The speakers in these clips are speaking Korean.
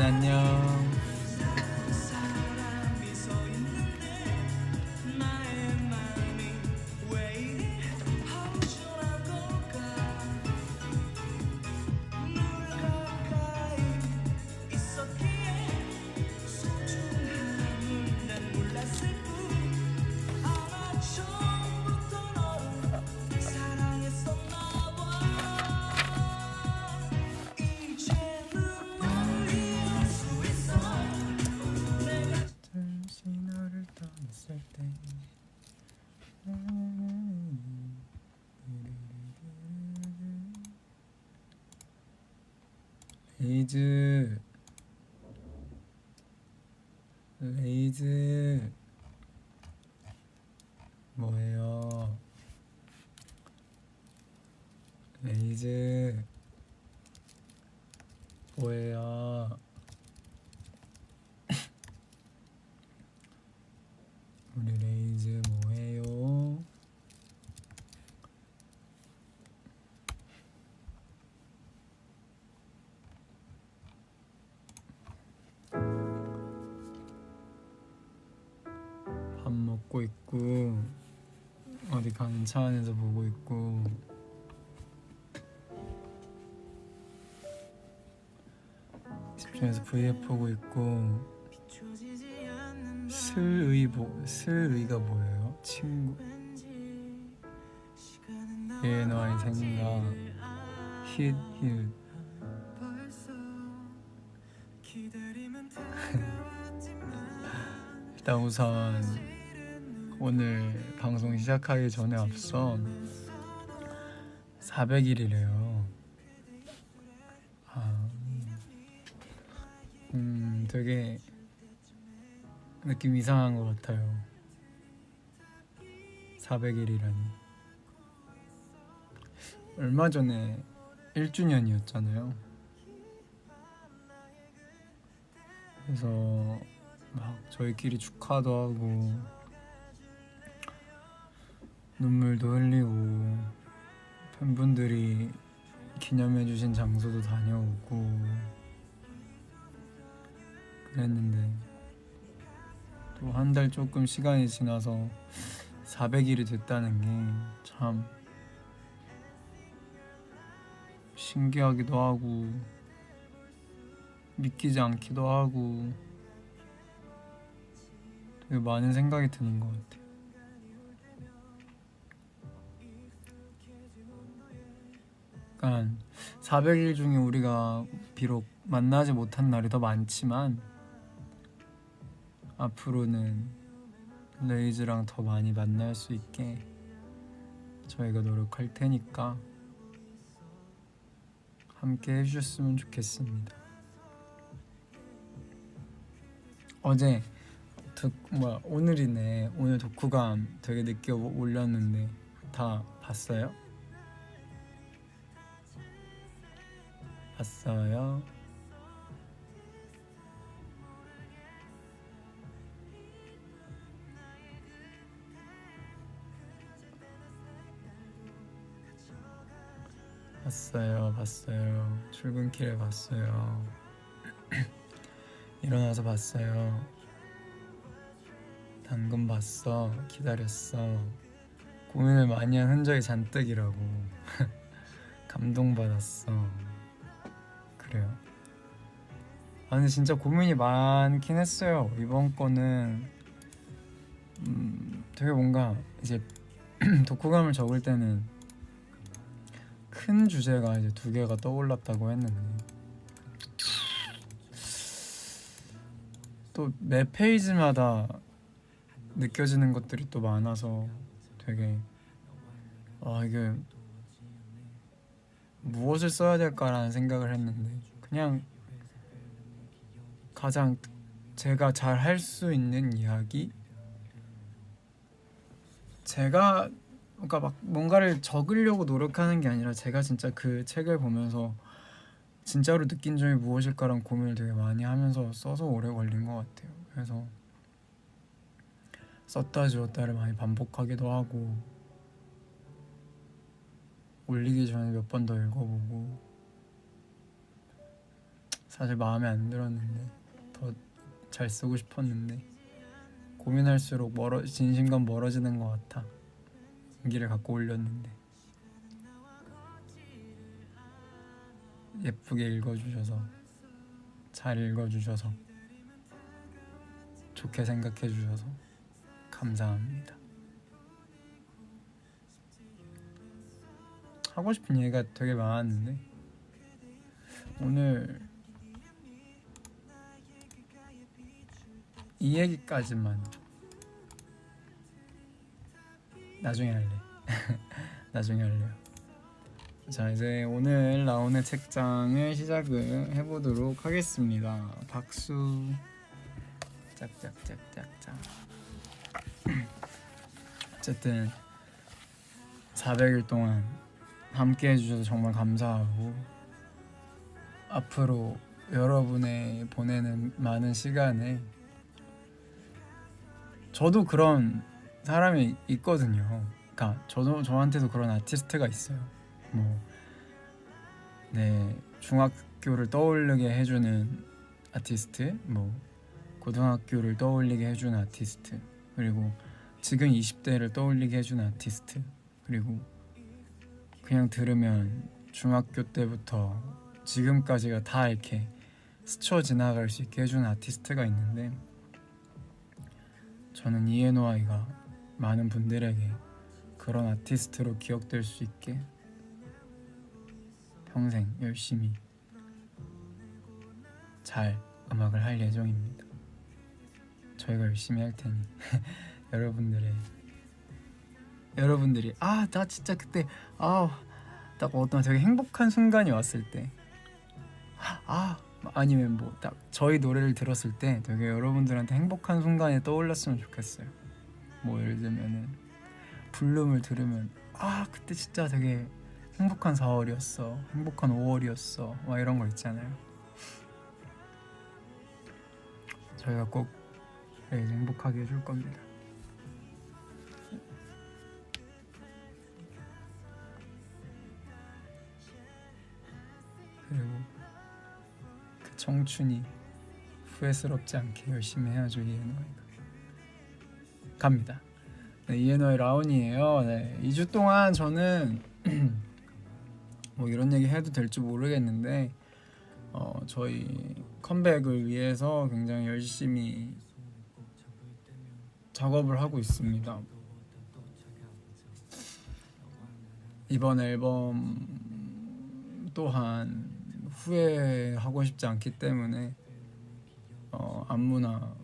레이즈 안녕. 잠시 너를 떠났을 때 레이즈 레이즈 뭐예요? 레이즈 뭐예요? 우리 레이즈 뭐해요? 밥 먹고 있고 어디 가는 차 안에서 보고 있고 집중해서 V앱 보고 있고 슬의가 뭐예요? 친구 예너의 생각 힛 일단 우선 오늘 방송 시작하기 전에 앞서 400일이래요. 되게 느낌 이상한 것 같아요. 400일이라니. 얼마 전에 1주년이었잖아요. 그래서 막 저희끼리 축하도 하고 눈물도 흘리고 팬분들이 기념해주신 장소도 다녀오고 그랬는데 또 한 달 조금 시간이 지나서 400일이 됐다는 게 참 신기하기도 하고 믿기지 않기도 하고 되게 많은 생각이 드는 것 같아요. 약간 400일 중에 우리가 비록 만나지 못한 날이 더 많지만 앞으로는 레이즈랑 더 많이 만날 수 있게 저희가 노력할 테니까 함께 해주셨으면 좋겠습니다. 어제 오늘이네. 오늘 독후감 되게 늦게 올렸는데 다 봤어요? 봤어요? 봤어요. 출근길에 봤어요. 일어나서 봤어요. 당근 봤어. 기다렸어. 고민을 많이 한 흔적이 잔뜩이라고. 감동받았어. 그래요. 아니 진짜 고민이 많긴 했어요. 이번 거는 되게 뭔가 이제 독후감을 적을 때는 큰 주제가 이제 2개가 떠올랐다고 했는데 또 매 페이지마다 느껴지는 것들이 또 많아서 되게 이게 무엇을 써야 될까라는 생각을 했는데 그냥 가장 제가 잘 할 수 있는 이야기? 제가 그러니까 막 뭔가를 적으려고 노력하는 게 아니라 제가 진짜 그 책을 보면서 진짜로 느낀 점이 무엇일까라는 고민을 되게 많이 하면서 써서 오래 걸린 것 같아요. 그래서 썼다 지웠다를 많이 반복하기도 하고 올리기 전에 몇 번 더 읽어보고 사실 마음에 안 들었는데 더 잘 쓰고 싶었는데 고민할수록 진심과 멀어지는 것 같아. 용기를 갖고 올렸는데 예쁘게 읽어주셔서 잘 읽어주셔서 좋게 생각해주셔서 감사합니다. 하고 싶은 얘기가 되게 많았는데 오늘 이 얘기까지만 나중에 할래. 나중에 할래요. 자, 이제 오늘 나오는 책장을 시작을 해보도록 하겠습니다. 박수. 짝짝짝짝짝. 어쨌든 400일 동안 함께 해주셔서 정말 감사하고 앞으로 여러분의 보내는 많은 시간에 저도 그런 사람이 있거든요. 그러니까 저한테도 그런 아티스트가 있어요. 중학교를 떠올리게 해주는 아티스트, 고등학교를 떠올리게 해주는 아티스트, 그리고 지금 20대를 떠올리게 해주는 아티스트, 그리고 그냥 들으면 중학교 때부터 지금까지가 다 이렇게 스쳐 지나갈 수 있게 해주는 아티스트가 있는데 저는 이에노아이가 많은 분들에게 그런 아티스트로 기억될 수 있게 평생 열심히 잘 음악을 할 예정입니다. 저희가 열심히 할 테니 여러분들이 나 진짜 그때 딱 어떤 되게 행복한 순간이 왔을 때 아니면 딱 저희 노래를 들었을 때 되게 여러분들한테 행복한 순간이 떠올랐으면 좋겠어요. 예를 들면은 블룸을 들으면 그때 진짜 되게 행복한 4월이었어, 행복한 5월이었어, 막 이런 거 있잖아요. 저희가 꼭 행복하게 해줄 겁니다. 그리고 그 청춘이 후회스럽지 않게 열심히 해야죠. 이에노아이가 갑니다. 네, 이에노아이 라운이에요. 2주 동안 저는 이런 얘기 해도 될지 모르겠는데 저희 컴백을 위해서 굉장히 열심히 작업을 하고 있습니다. 이번 앨범 또한 후회하고 싶지 않기 때문에 안무나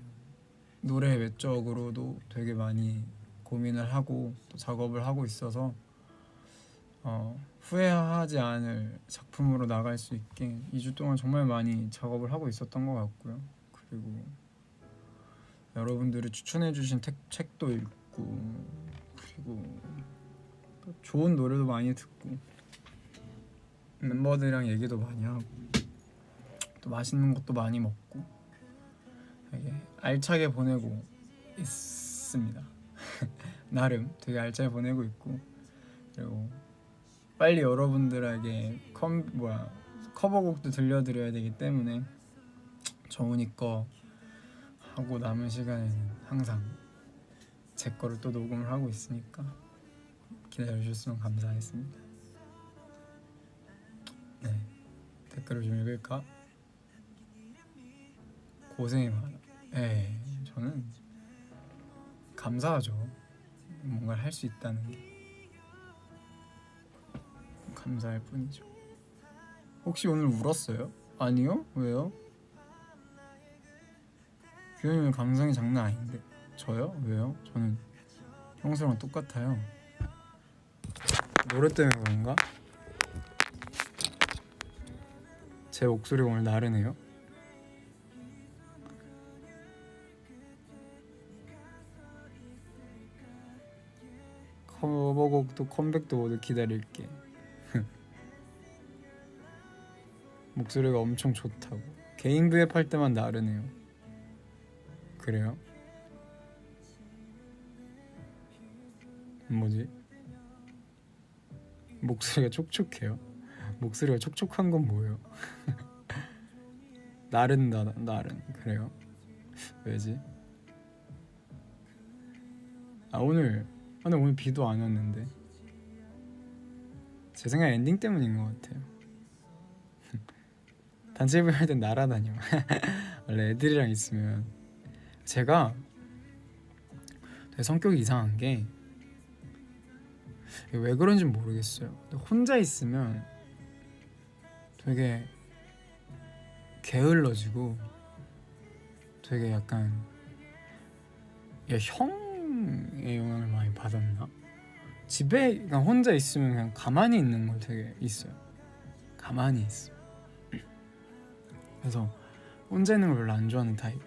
노래 외적으로도 되게 많이 고민을 하고 또 작업을 하고 있어서 후회하지 않을 작품으로 나갈 수 있게 2주 동안 정말 많이 작업을 하고 있었던 것 같고요. 그리고 여러분들이 추천해주신 책도 읽고 그리고 좋은 노래도 많이 듣고 멤버들이랑 얘기도 많이 하고 또 맛있는 것도 많이 먹고 되게 알차게 보내고 있습니다. 나름 되게 알차게 보내고 있고 그리고 빨리 여러분들에게 커버곡도 들려드려야 되기 때문에 정훈이 거 하고 남은 시간에는 항상 제 거를 또 녹음을 하고 있으니까 기다려주셨으면 감사하겠습니다. 네, 댓글을 좀 읽을까? 고생이 많아. 저는 감사하죠. 뭔가를 할 수 있다는 게 감사할 뿐이죠. 혹시 오늘 울었어요? 아니요? 왜요? 규현이 오늘 감성이 장난 아닌데 저요? 왜요? 저는 평소랑 똑같아요. 노래 때문에 그런가? 제 목소리가 오늘 나르네요. 커버곡도 컴백도 모두 기다릴게. 목소리가 엄청 좋다고. 개인 브이앱 할 때만 나르네요. 그래요? 뭐지? 목소리가 촉촉해요? 목소리가 촉촉한 건 뭐예요? 날은 그래요? 왜지? 근데 오늘 비도 안 왔는데 제 생각 엔딩 때문인 것 같아요. 단체부 할 땐 날아다녀. 원래 애들이랑 있으면 제가 되게 성격이 이상한 게 왜 그런지 모르겠어요. 혼자 있으면 되게 게을러지고 되게 약간 형의 영향을 많이 받았나? 집에 그냥 혼자 있으면 그냥 가만히 있는 걸 되게 있어요. 가만히 있어. 그래서 혼자 있는 걸 별로 안 좋아하는 타입.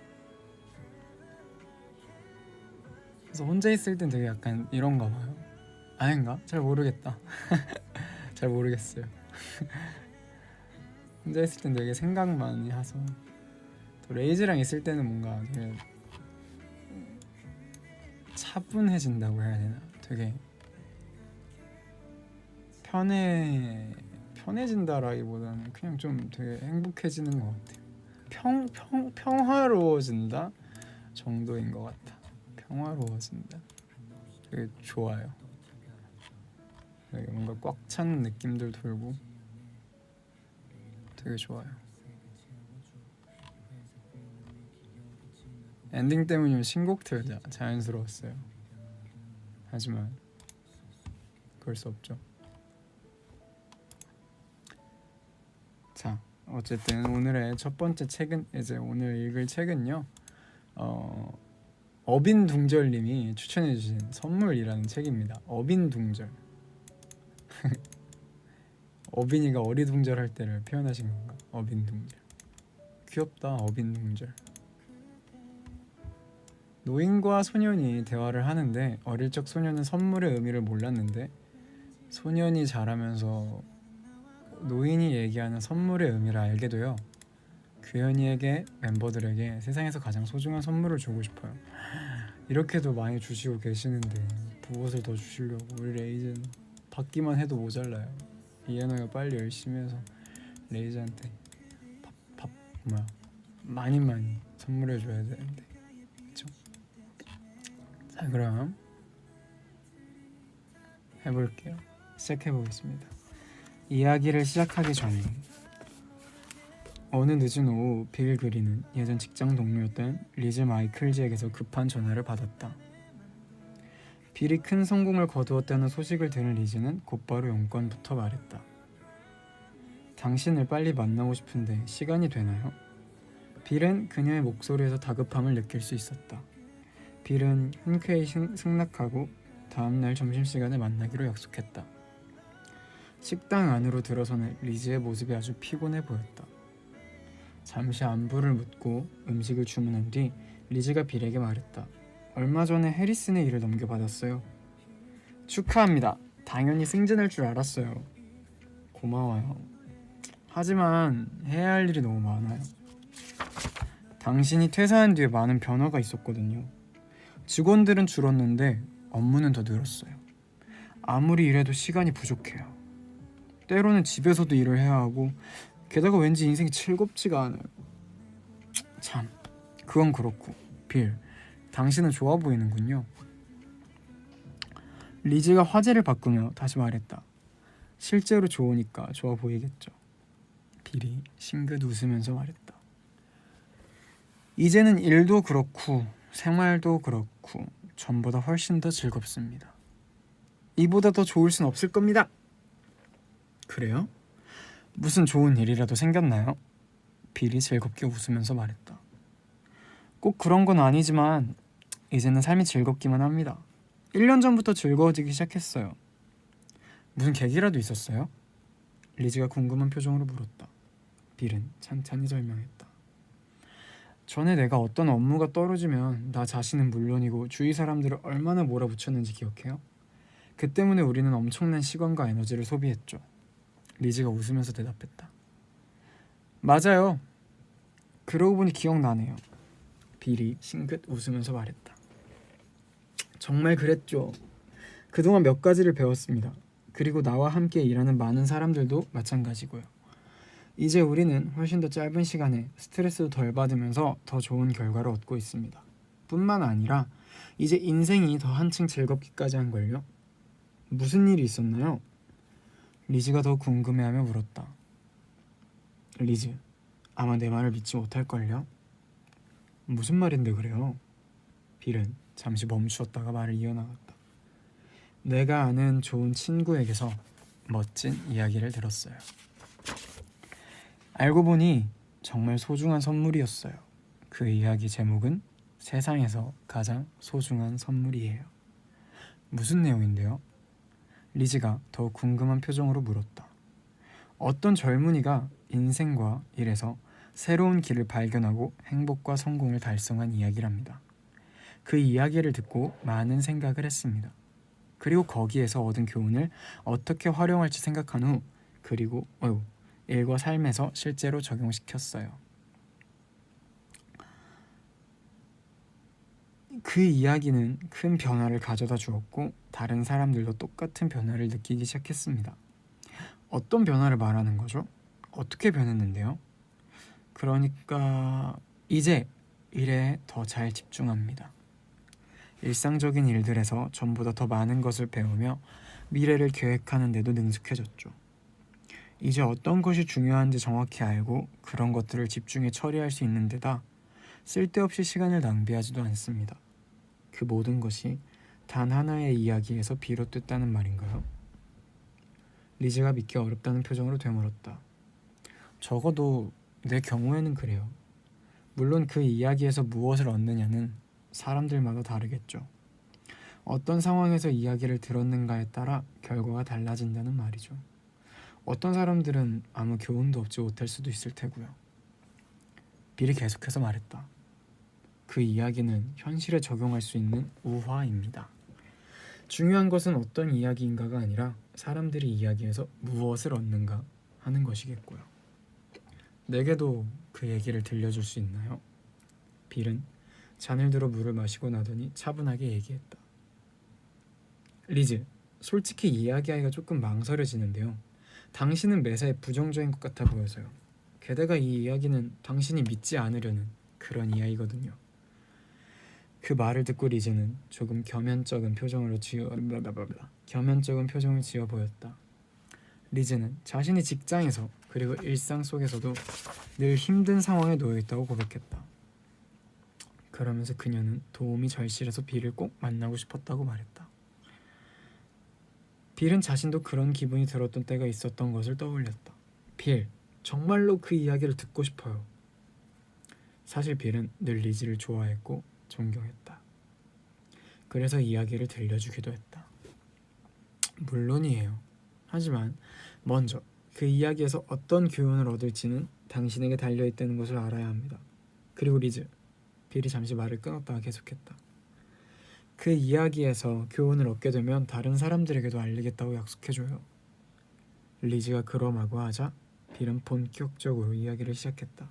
그래서 혼자 있을 땐 되게 약간 이런가 봐요. 아닌가? 잘 모르겠다. 잘 모르겠어요. 혼자 있을 땐 되게 생각 많이 해서 또 레이즈랑 있을 때는 뭔가 되게 차분해진다고 해야 되나? 되게 편해진다라기보다는 그냥 좀 되게 행복해지는 것 같아요. 평화로워진다 정도인 것 같아. 평화로워진다. 되게 좋아요. 되게 뭔가 꽉 찬 느낌들 돌고 되게 좋아요. 엔딩 때문이면 신곡 틀자. 자연스러웠어요. 하지만 그럴 수 없죠. 자, 어쨌든 오늘의 첫 번째 책은 이제 오늘 읽을 책은요. 어빈둥절님이 추천해주신 선물이라는 책입니다. 어빈둥절. 어빈이가 어리둥절할 때를 표현하신 건가? 어빈둥절. 귀엽다. 어빈둥절. 노인과 소년이 대화를 하는데 어릴 적 소년은 선물의 의미를 몰랐는데 소년이 자라면서 노인이 얘기하는 선물의 의미를 알게 되어 규현이에게 멤버들에게 세상에서 가장 소중한 선물을 주고 싶어요. 이렇게도 많이 주시고 계시는데 무엇을 더 주시려고. 우리 레이즈는 받기만 해도 모자라요. 이해너가 빨리 열심히 해서 레이즈한테 많이 선물해 줘야 되는데. 그쵸? 자, 그럼 해볼게요. 시작해보겠습니다. 이야기를 시작하기 전에 어느 늦은 오후 빌 그린은 예전 직장 동료였던 리즈 마이클즈에게서 급한 전화를 받았다. 빌이 큰 성공을 거두었다는 소식을 들은 리즈는 곧바로 용건부터 말했다. 당신을 빨리 만나고 싶은데 시간이 되나요? 빌은 그녀의 목소리에서 다급함을 느낄 수 있었다. 빌은 흔쾌히 승낙하고 다음날 점심시간에 만나기로 약속했다. 식당 안으로 들어서는 리즈의 모습이 아주 피곤해 보였다. 잠시 안부를 묻고 음식을 주문한 뒤 리즈가 빌에게 말했다. 얼마 전에 해리슨의 일을 넘겨받았어요. 축하합니다. 당연히 승진할 줄 알았어요. 고마워요. 하지만 해야 할 일이 너무 많아요. 당신이 퇴사한 뒤에 많은 변화가 있었거든요. 직원들은 줄었는데 업무는 더 늘었어요. 아무리 일해도 시간이 부족해요. 때로는 집에서도 일을 해야 하고 게다가 왠지 인생이 즐겁지가 않아요. 참, 그건 그렇고 빌, 당신은 좋아 보이는군요. 리즈가 화제를 바꾸며 다시 말했다. 실제로 좋으니까 좋아 보이겠죠. 빌이 싱긋 웃으면서 말했다. 이제는 일도 그렇고 생활도 그렇고 전보다 훨씬 더 즐겁습니다. 이보다 더 좋을 순 없을 겁니다. 그래요? 무슨 좋은 일이라도 생겼나요? 빌이 즐겁게 웃으면서 말했다. 꼭 그런 건 아니지만 이제는 삶이 즐겁기만 합니다. 1년 전부터 즐거워지기 시작했어요. 무슨 계기라도 있었어요? 리즈가 궁금한 표정으로 물었다. 빌은 찬찬히 설명했다. 전에 내가 어떤 업무가 떨어지면 나 자신은 물론이고 주위 사람들을 얼마나 몰아붙였는지 기억해요? 그 때문에 우리는 엄청난 시간과 에너지를 소비했죠. 리즈가 웃으면서 대답했다. 맞아요. 그러고 보니 기억나네요. 빌이 싱긋 웃으면서 말했다. 정말 그랬죠. 그동안 몇 가지를 배웠습니다. 그리고 나와 함께 일하는 많은 사람들도 마찬가지고요. 이제 우리는 훨씬 더 짧은 시간에 스트레스도 덜 받으면서 더 좋은 결과를 얻고 있습니다. 뿐만 아니라 이제 인생이 더 한층 즐겁기까지 한걸요. 무슨 일이 있었나요? 리즈가 더 궁금해하며 물었다. 리즈, 아마 내 말을 믿지 못할걸요? 무슨 말인데 그래요? 빌은 잠시 멈추었다가 말을 이어나갔다. 내가 아는 좋은 친구에게서 멋진 이야기를 들었어요. 알고 보니 정말 소중한 선물이었어요. 그 이야기 제목은 세상에서 가장 소중한 선물이에요. 무슨 내용인데요? 리즈가 더욱 궁금한 표정으로 물었다. 어떤 젊은이가 인생과 일에서 새로운 길을 발견하고 행복과 성공을 달성한 이야기랍니다. 그 이야기를 듣고 많은 생각을 했습니다. 그리고 거기에서 얻은 교훈을 어떻게 활용할지 생각한 후 그리고 일과 삶에서 실제로 적용시켰어요. 그 이야기는 큰 변화를 가져다 주었고 다른 사람들도 똑같은 변화를 느끼기 시작했습니다. 어떤 변화를 말하는 거죠? 어떻게 변했는데요? 그러니까 이제 일에 더 잘 집중합니다. 일상적인 일들에서 전보다 더 많은 것을 배우며 미래를 계획하는 데도 능숙해졌죠. 이제 어떤 것이 중요한지 정확히 알고 그런 것들을 집중해 처리할 수 있는 데다 쓸데없이 시간을 낭비하지도 않습니다. 그 모든 것이 단 하나의 이야기에서 비롯됐다는 말인가요? 리즈가 믿기 어렵다는 표정으로 되물었다. 적어도 내 경우에는 그래요. 물론 그 이야기에서 무엇을 얻느냐는 사람들마다 다르겠죠. 어떤 상황에서 이야기를 들었는가에 따라 결과가 달라진다는 말이죠. 어떤 사람들은 아무 교훈도 얻지 못할 수도 있을 테고요. 빌이 계속해서 말했다. 그 이야기는 현실에 적용할 수 있는 우화입니다. 중요한 것은 어떤 이야기인가가 아니라 사람들이 이야기에서 무엇을 얻는가 하는 것이겠고요. 내게도 그 얘기를 들려줄 수 있나요? 빌은 잔을 들어 물을 마시고 나더니 차분하게 얘기했다. 리즈, 솔직히 이야기하기가 조금 망설여지는데요. 당신은 매사에 부정적인 것 같아 보여서요. 게다가 이 이야기는 당신이 믿지 않으려는 그런 이야기거든요. 그 말을 듣고 리즈는 조금 겸연쩍은 표정을 지어 보였다. 리즈는 자신이 직장에서 그리고 일상 속에서도 늘 힘든 상황에 놓여 있다고 고백했다. 그러면서 그녀는 도움이 절실해서 빌을 꼭 만나고 싶었다고 말했다. 빌은 자신도 그런 기분이 들었던 때가 있었던 것을 떠올렸다. 빌, 정말로 그 이야기를 듣고 싶어요. 사실 빌은 늘 리즈를 좋아했고 존경했다. 그래서 이야기를 들려주기도 했다. 물론이에요. 하지만 먼저 그 이야기에서 어떤 교훈을 얻을지는 당신에게 달려있다는 것을 알아야 합니다. 그리고 리즈, 빌이 잠시 말을 끊었다가 계속했다. 그 이야기에서 교훈을 얻게 되면 다른 사람들에게도 알리겠다고 약속해줘요. 리즈가 그러마고 하자 빌은 본격적으로 이야기를 시작했다.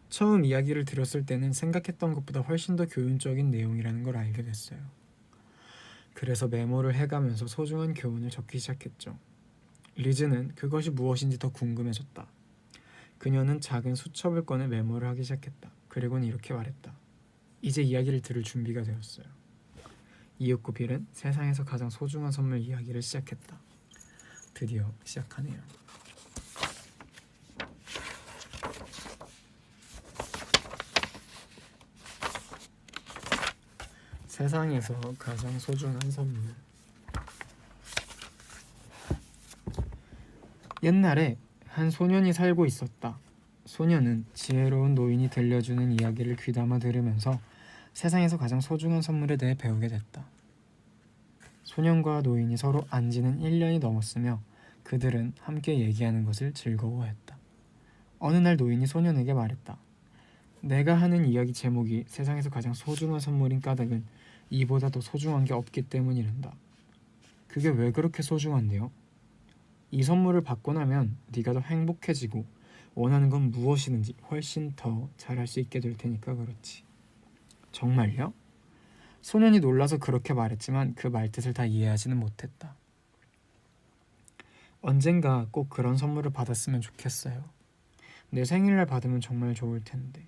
처음 이야기를 들었을 때는 생각했던 것보다 훨씬 더 교훈적인 내용이라는 걸 알게 됐어요. 그래서 메모를 해가면서 소중한 교훈을 적기 시작했죠. 리즈는 그것이 무엇인지 더 궁금해졌다. 그녀는 작은 수첩을 꺼내 메모를 하기 시작했다. 그리고는 이렇게 말했다. 이제 이야기를 들을 준비가 되었어요. 이윽고 빌은 세상에서 가장 소중한 선물 이야기를 시작했다. 드디어 시작하네요. 세상에서 가장 소중한 선물. 옛날에 한 소년이 살고 있었다. 소년은 지혜로운 노인이 들려주는 이야기를 귀담아 들으면서 세상에서 가장 소중한 선물에 대해 배우게 됐다. 소년과 노인이 서로 안 지는 1년이 넘었으며 그들은 함께 얘기하는 것을 즐거워했다. 어느 날 노인이 소년에게 말했다. 내가 하는 이야기 제목이 세상에서 가장 소중한 선물인 까닭은 이보다 더 소중한 게 없기 때문이란다. 그게 왜 그렇게 소중한데요? 이 선물을 받고 나면 네가 더 행복해지고 원하는 건 무엇이든지 훨씬 더 잘할 수 있게 될 테니까 그렇지. 정말요? 소년이 놀라서 그렇게 말했지만 그 말뜻을 다 이해하지는 못했다. 언젠가 꼭 그런 선물을 받았으면 좋겠어요. 내 생일날 받으면 정말 좋을 텐데.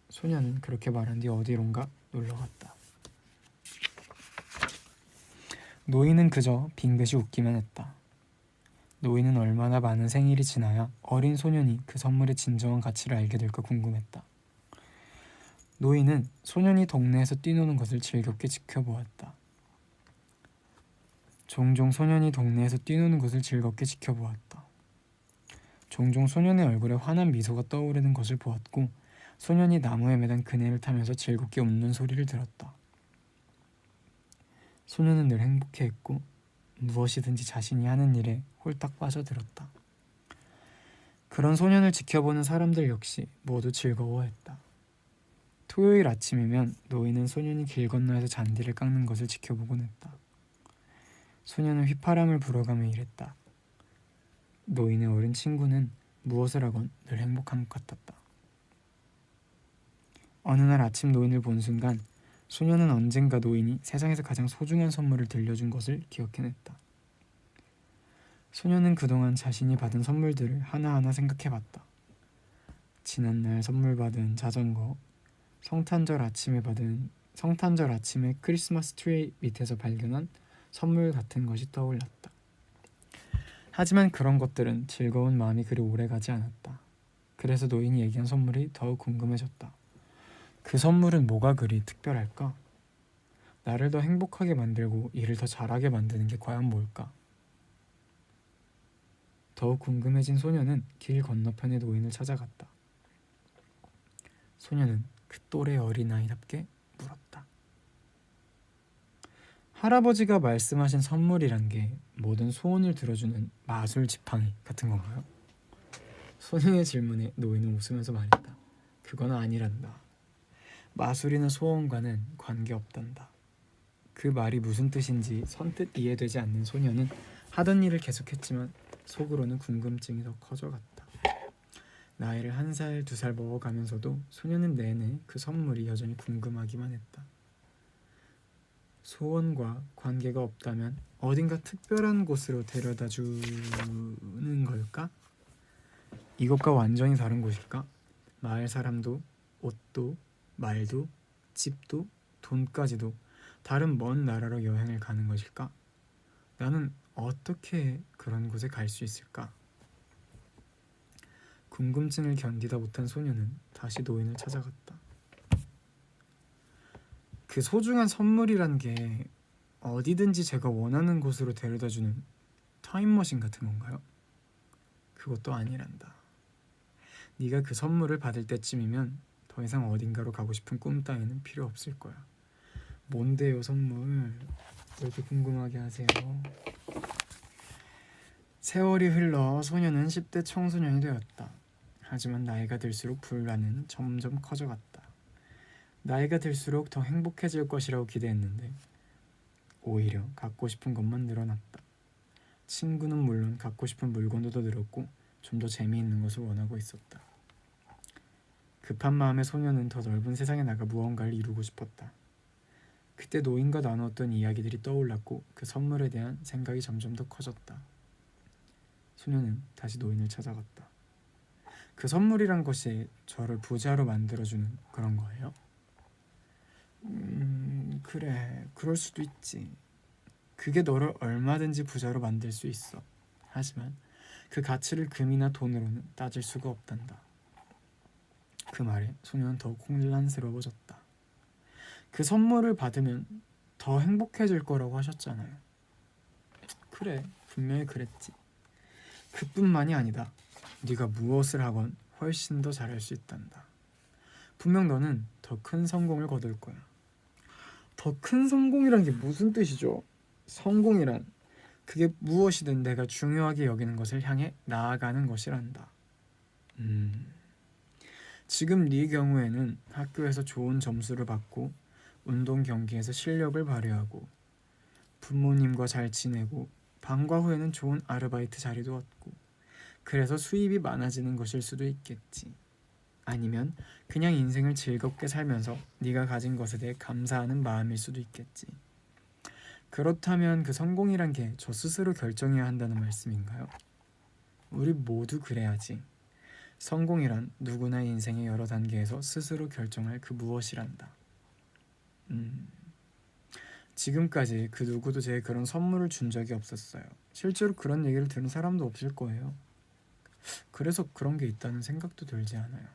소녀는 그렇게 말한 뒤 어디론가 놀러갔다. 노인은 그저 빙긋이 웃기만 했다. 노인은 얼마나 많은 생일이 지나야 어린 소년이 그 선물의 진정한 가치를 알게 될까 궁금했다. 노인은 소년이 동네에서 뛰노는 것을 즐겁게 지켜보았다. 종종 소년이 동네에서 뛰노는 것을 즐겁게 지켜보았다. 종종 소년의 얼굴에 환한 미소가 떠오르는 것을 보았고 소년이 나무에 매단 그네를 타면서 즐겁게 웃는 소리를 들었다. 소년은 늘 행복해했고 무엇이든지 자신이 하는 일에 홀딱 빠져들었다. 그런 소년을 지켜보는 사람들 역시 모두 즐거워했다. 토요일 아침이면 노인은 소년이 길 건너에서 잔디를 깎는 것을 지켜보곤 했다. 소년은 휘파람을 불어가며 일했다. 노인의 어린 친구는 무엇을 하건 늘 행복한 것 같았다. 어느 날 아침 노인을 본 순간 소년은 언젠가 노인이 세상에서 가장 소중한 선물을 들려준 것을 기억해냈다. 소년은 그동안 자신이 받은 선물들을 하나하나 생각해봤다. 지난날 선물 받은 자전거, 성탄절 아침에 크리스마스 트리 밑에서 발견한 선물 같은 것이 떠올랐다. 하지만 그런 것들은 즐거운 마음이 그리 오래가지 않았다. 그래서 노인이 얘기한 선물이 더욱 궁금해졌다. 그 선물은 뭐가 그리 특별할까? 나를 더 행복하게 만들고 일을 더 잘하게 만드는 게 과연 뭘까? 더욱 궁금해진 소녀는 길 건너편의 노인을 찾아갔다. 소녀는 그 또래 어린아이답게 물었다. 할아버지가 말씀하신 선물이란 게 모든 소원을 들어주는 마술 지팡이 같은 건가요? 소녀의 질문에 노인은 웃으면서 말했다. 그건 아니란다. 마술이나 소원과는 관계없단다. 그 말이 무슨 뜻인지 선뜻 이해되지 않는 소녀는 하던 일을 계속했지만 속으로는 궁금증이 더 커져갔다. 나이를 1살, 2살 먹어가면서도 소녀는 내내 그 선물이 여전히 궁금하기만 했다. 소원과 관계가 없다면 어딘가 특별한 곳으로 데려다 주는 걸까? 이것과 완전히 다른 곳일까? 마을 사람도, 옷도, 말도, 집도, 돈까지도 다른 먼 나라로 여행을 가는 것일까? 나는 어떻게 그런 곳에 갈 수 있을까? 궁금증을 견디다 못한 소녀는 다시 노인을 찾아갔다. 그 소중한 선물이란 게 어디든지 제가 원하는 곳으로 데려다주는 타임머신 같은 건가요? 그것도 아니란다. 네가 그 선물을 받을 때쯤이면 더 이상 어딘가로 가고 싶은 꿈 따위는 필요 없을 거야. 뭔데요 선물? 왜 이렇게 궁금하게 하세요? 세월이 흘러 소녀는 10대 청소년이 되었다. 하지만 나이가 들수록 불안은 점점 커져갔다. 나이가 들수록 더 행복해질 것이라고 기대했는데 오히려 갖고 싶은 것만 늘어났다. 친구는 물론 갖고 싶은 물건도 더 늘었고 좀 더 재미있는 것을 원하고 있었다. 급한 마음에 소녀는 더 넓은 세상에 나가 무언가를 이루고 싶었다. 그때 노인과 나누었던 이야기들이 떠올랐고 그 선물에 대한 생각이 점점 더 커졌다. 소녀는 다시 노인을 찾아갔다. 그 선물이란 것이 저를 부자로 만들어주는 그런 거예요? 그래, 그럴 수도 있지. 그게 너를 얼마든지 부자로 만들 수 있어. 하지만 그 가치를 금이나 돈으로는 따질 수가 없단다. 그 말에 소녀는 더욱 혼란스러워졌다. 그 선물을 받으면 더 행복해질 거라고 하셨잖아요. 그래, 분명히 그랬지. 그뿐만이 아니다. 네가 무엇을 하건 훨씬 더 잘할 수 있단다. 분명 너는 더 큰 성공을 거둘 거야. 더 큰 성공이란 게 무슨 뜻이죠? 성공이란 그게 무엇이든 내가 중요하게 여기는 것을 향해 나아가는 것이란다. 지금 네 경우에는 학교에서 좋은 점수를 받고 운동 경기에서 실력을 발휘하고 부모님과 잘 지내고 방과 후에는 좋은 아르바이트 자리도 얻고 그래서 수입이 많아지는 것일 수도 있겠지. 아니면 그냥 인생을 즐겁게 살면서 네가 가진 것에 대해 감사하는 마음일 수도 있겠지. 그렇다면 그 성공이란 게 저 스스로 결정해야 한다는 말씀인가요? 우리 모두 그래야지. 성공이란 누구나 인생의 여러 단계에서 스스로 결정할 그 무엇이란다. 지금까지 그 누구도 제게 그런 선물을 준 적이 없었어요. 실제로 그런 얘기를 들은 사람도 없을 거예요. 그래서 그런 게 있다는 생각도 들지 않아요.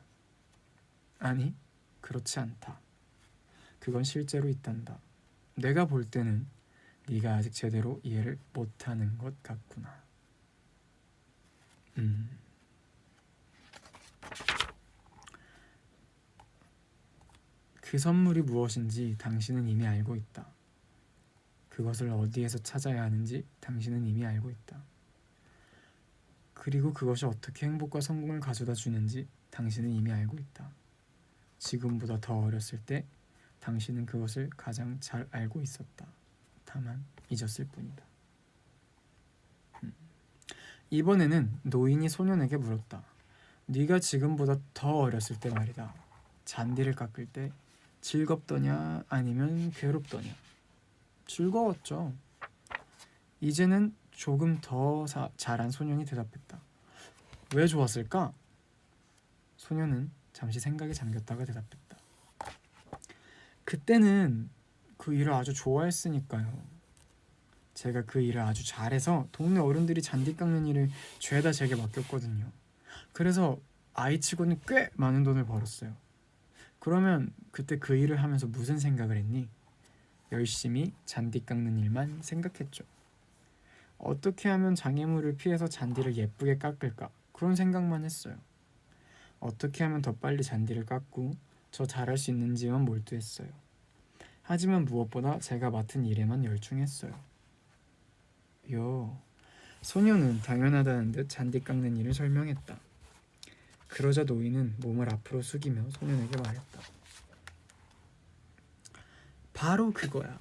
아니, 그렇지 않다. 그건 실제로 있단다. 내가 볼 때는 네가 아직 제대로 이해를 못하는 것 같구나. 그 선물이 무엇인지 당신은 이미 알고 있다. 그것을 어디에서 찾아야 하는지 당신은 이미 알고 있다. 그리고 그것이 어떻게 행복과 성공을 가져다 주는지 당신은 이미 알고 있다. 지금보다 더 어렸을 때 당신은 그것을 가장 잘 알고 있었다. 다만 잊었을 뿐이다. 이번에는 노인이 소년에게 물었다. 네가 지금보다 더 어렸을 때 말이다. 잔디를 깎을 때 즐겁더냐 아니면 괴롭더냐? 즐거웠죠. 이제는 조금 더 자란 소년이 대답했다. 왜 좋았을까? 소년은 잠시 생각에 잠겼다가 대답했다. 그때는 그 일을 아주 좋아했으니까요. 제가 그 일을 아주 잘해서 동네 어른들이 잔디 깎는 일을 죄다 제게 맡겼거든요. 그래서 아이치고는 꽤 많은 돈을 벌었어요. 그러면 그때 그 일을 하면서 무슨 생각을 했니? 열심히 잔디 깎는 일만 생각했죠. 어떻게 하면 장애물을 피해서 잔디를 예쁘게 깎을까? 그런 생각만 했어요. 어떻게 하면 더 빨리 잔디를 깎고 더 잘할 수 있는지만 몰두했어요. 하지만 무엇보다 제가 맡은 일에만 열중했어요. 소녀는 당연하다는 듯 잔디 깎는 일을 설명했다. 그러자 노인은 몸을 앞으로 숙이며 소년에게 말했다. 바로 그거야.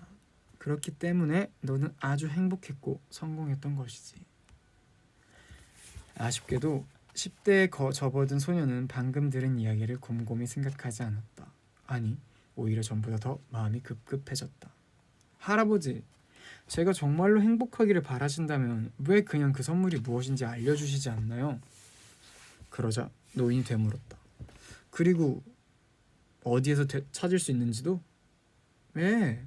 그렇기 때문에 너는 아주 행복했고 성공했던 것이지. 아쉽게도 10대에 접어든 소녀는 방금 들은 이야기를 곰곰이 생각하지 않았다. 아니, 오히려 전보다 더 마음이 급급해졌다. 할아버지, 제가 정말로 행복하기를 바라신다면 왜 그냥 그 선물이 무엇인지 알려주시지 않나요? 그러자 노인이 되물었다. 그리고 어디에서 찾을 수 있는지도? 왜?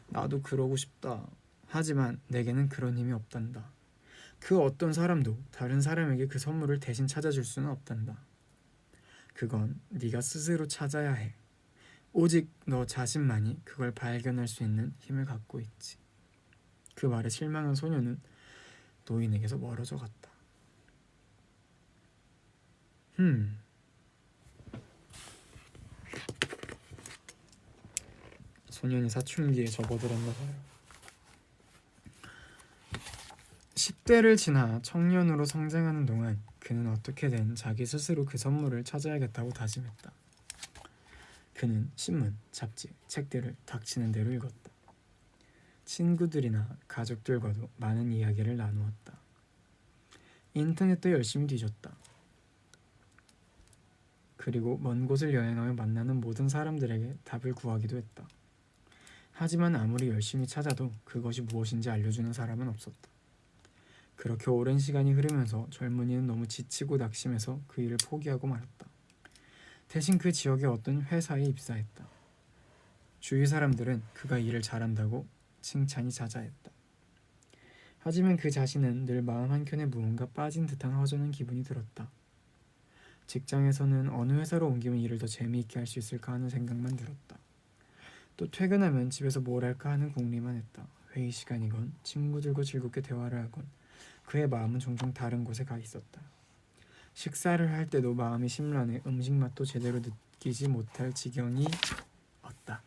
나도 그러고 싶다. 하지만 내게는 그런 힘이 없단다. 그 어떤 사람도 다른 사람에게 그 선물을 대신 찾아줄 수는 없단다. 그건 네가 스스로 찾아야 해. 오직 너 자신만이 그걸 발견할 수 있는 힘을 갖고 있지. 그 말에 실망한 소녀는 노인에게서 멀어져 갔다. 소년이 사춘기에 접어들었나 봐요. 10대를 지나 청년으로 성장하는 동안 그는 어떻게든 자기 스스로 그 선물을 찾아야겠다고 다짐했다. 그는 신문, 잡지, 책들을 닥치는 대로 읽었다. 친구들이나 가족들과도 많은 이야기를 나누었다. 인터넷도 열심히 뒤졌다. 그리고 먼 곳을 여행하며 만나는 모든 사람들에게 답을 구하기도 했다. 하지만 아무리 열심히 찾아도 그것이 무엇인지 알려주는 사람은 없었다. 그렇게 오랜 시간이 흐르면서 젊은이는 너무 지치고 낙심해서 그 일을 포기하고 말았다. 대신 그 지역의 어떤 회사에 입사했다. 주위 사람들은 그가 일을 잘한다고 칭찬이 자자했다. 하지만 그 자신은 늘 마음 한켠에 무언가 빠진 듯한 허전한 기분이 들었다. 직장에서는 어느 회사로 옮기면 일을 더 재미있게 할 수 있을까 하는 생각만 들었다. 또 퇴근하면 집에서 뭘 할까 하는 궁리만 했다. 회의 시간이건 친구들과 즐겁게 대화를 하건 그의 마음은 종종 다른 곳에 가 있었다. 식사를 할 때도 마음이 심란해 음식 맛도 제대로 느끼지 못할 지경이 왔다.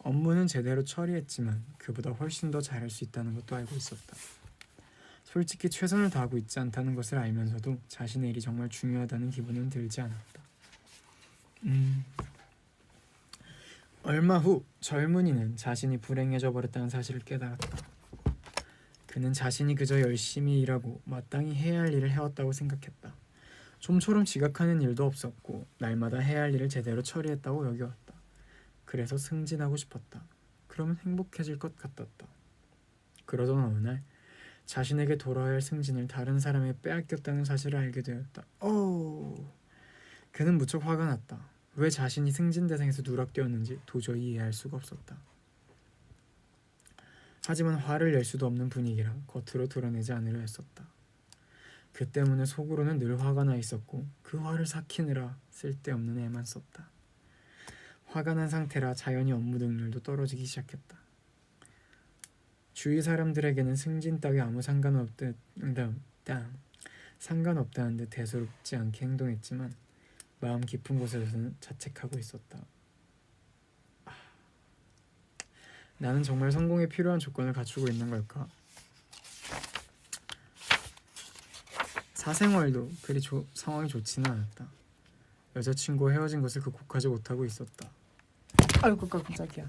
업무는 제대로 처리했지만 그보다 훨씬 더 잘할 수 있다는 것도 알고 있었다. 솔직히 최선을 다하고 있지 않다는 것을 알면서도 자신의 일이 정말 중요하다는 기분은 들지 않았다. 얼마 후 젊은이는 자신이 불행해져 버렸다는 사실을 깨달았다. 그는 자신이 그저 열심히 일하고 마땅히 해야 할 일을 해왔다고 생각했다. 좀처럼 지각하는 일도 없었고 날마다 해야 할 일을 제대로 처리했다고 여겨왔다. 그래서 승진하고 싶었다. 그러면 행복해질 것 같았다. 그러던 어느 날 자신에게 돌아야 할 승진을 다른 사람에게 빼앗겼다는 사실을 알게 되었다. 그는 무척 화가 났다. 왜 자신이 승진 대상에서 누락되었는지 도저히 이해할 수가 없었다. 하지만 화를 낼 수도 없는 분위기라 겉으로 드러내지 않으려 했었다. 그 때문에 속으로는 늘 화가 나 있었고 그 화를 삭히느라 쓸데없는 애만 썼다. 화가 난 상태라 자연히 업무 능률도 떨어지기 시작했다. 주위 사람들에게는 승진 따위 아무 상관없다는 듯 대수롭지 않게 행동했지만 마음 깊은 곳에서는 자책하고 있었다. 나는 정말 성공에 필요한 조건을 갖추고 있는 걸까? 사생활도 그리 상황이 좋지는 않았다. 여자친구와 헤어진 것을 극복하지 못하고 있었다. 아이고 깜짝이야.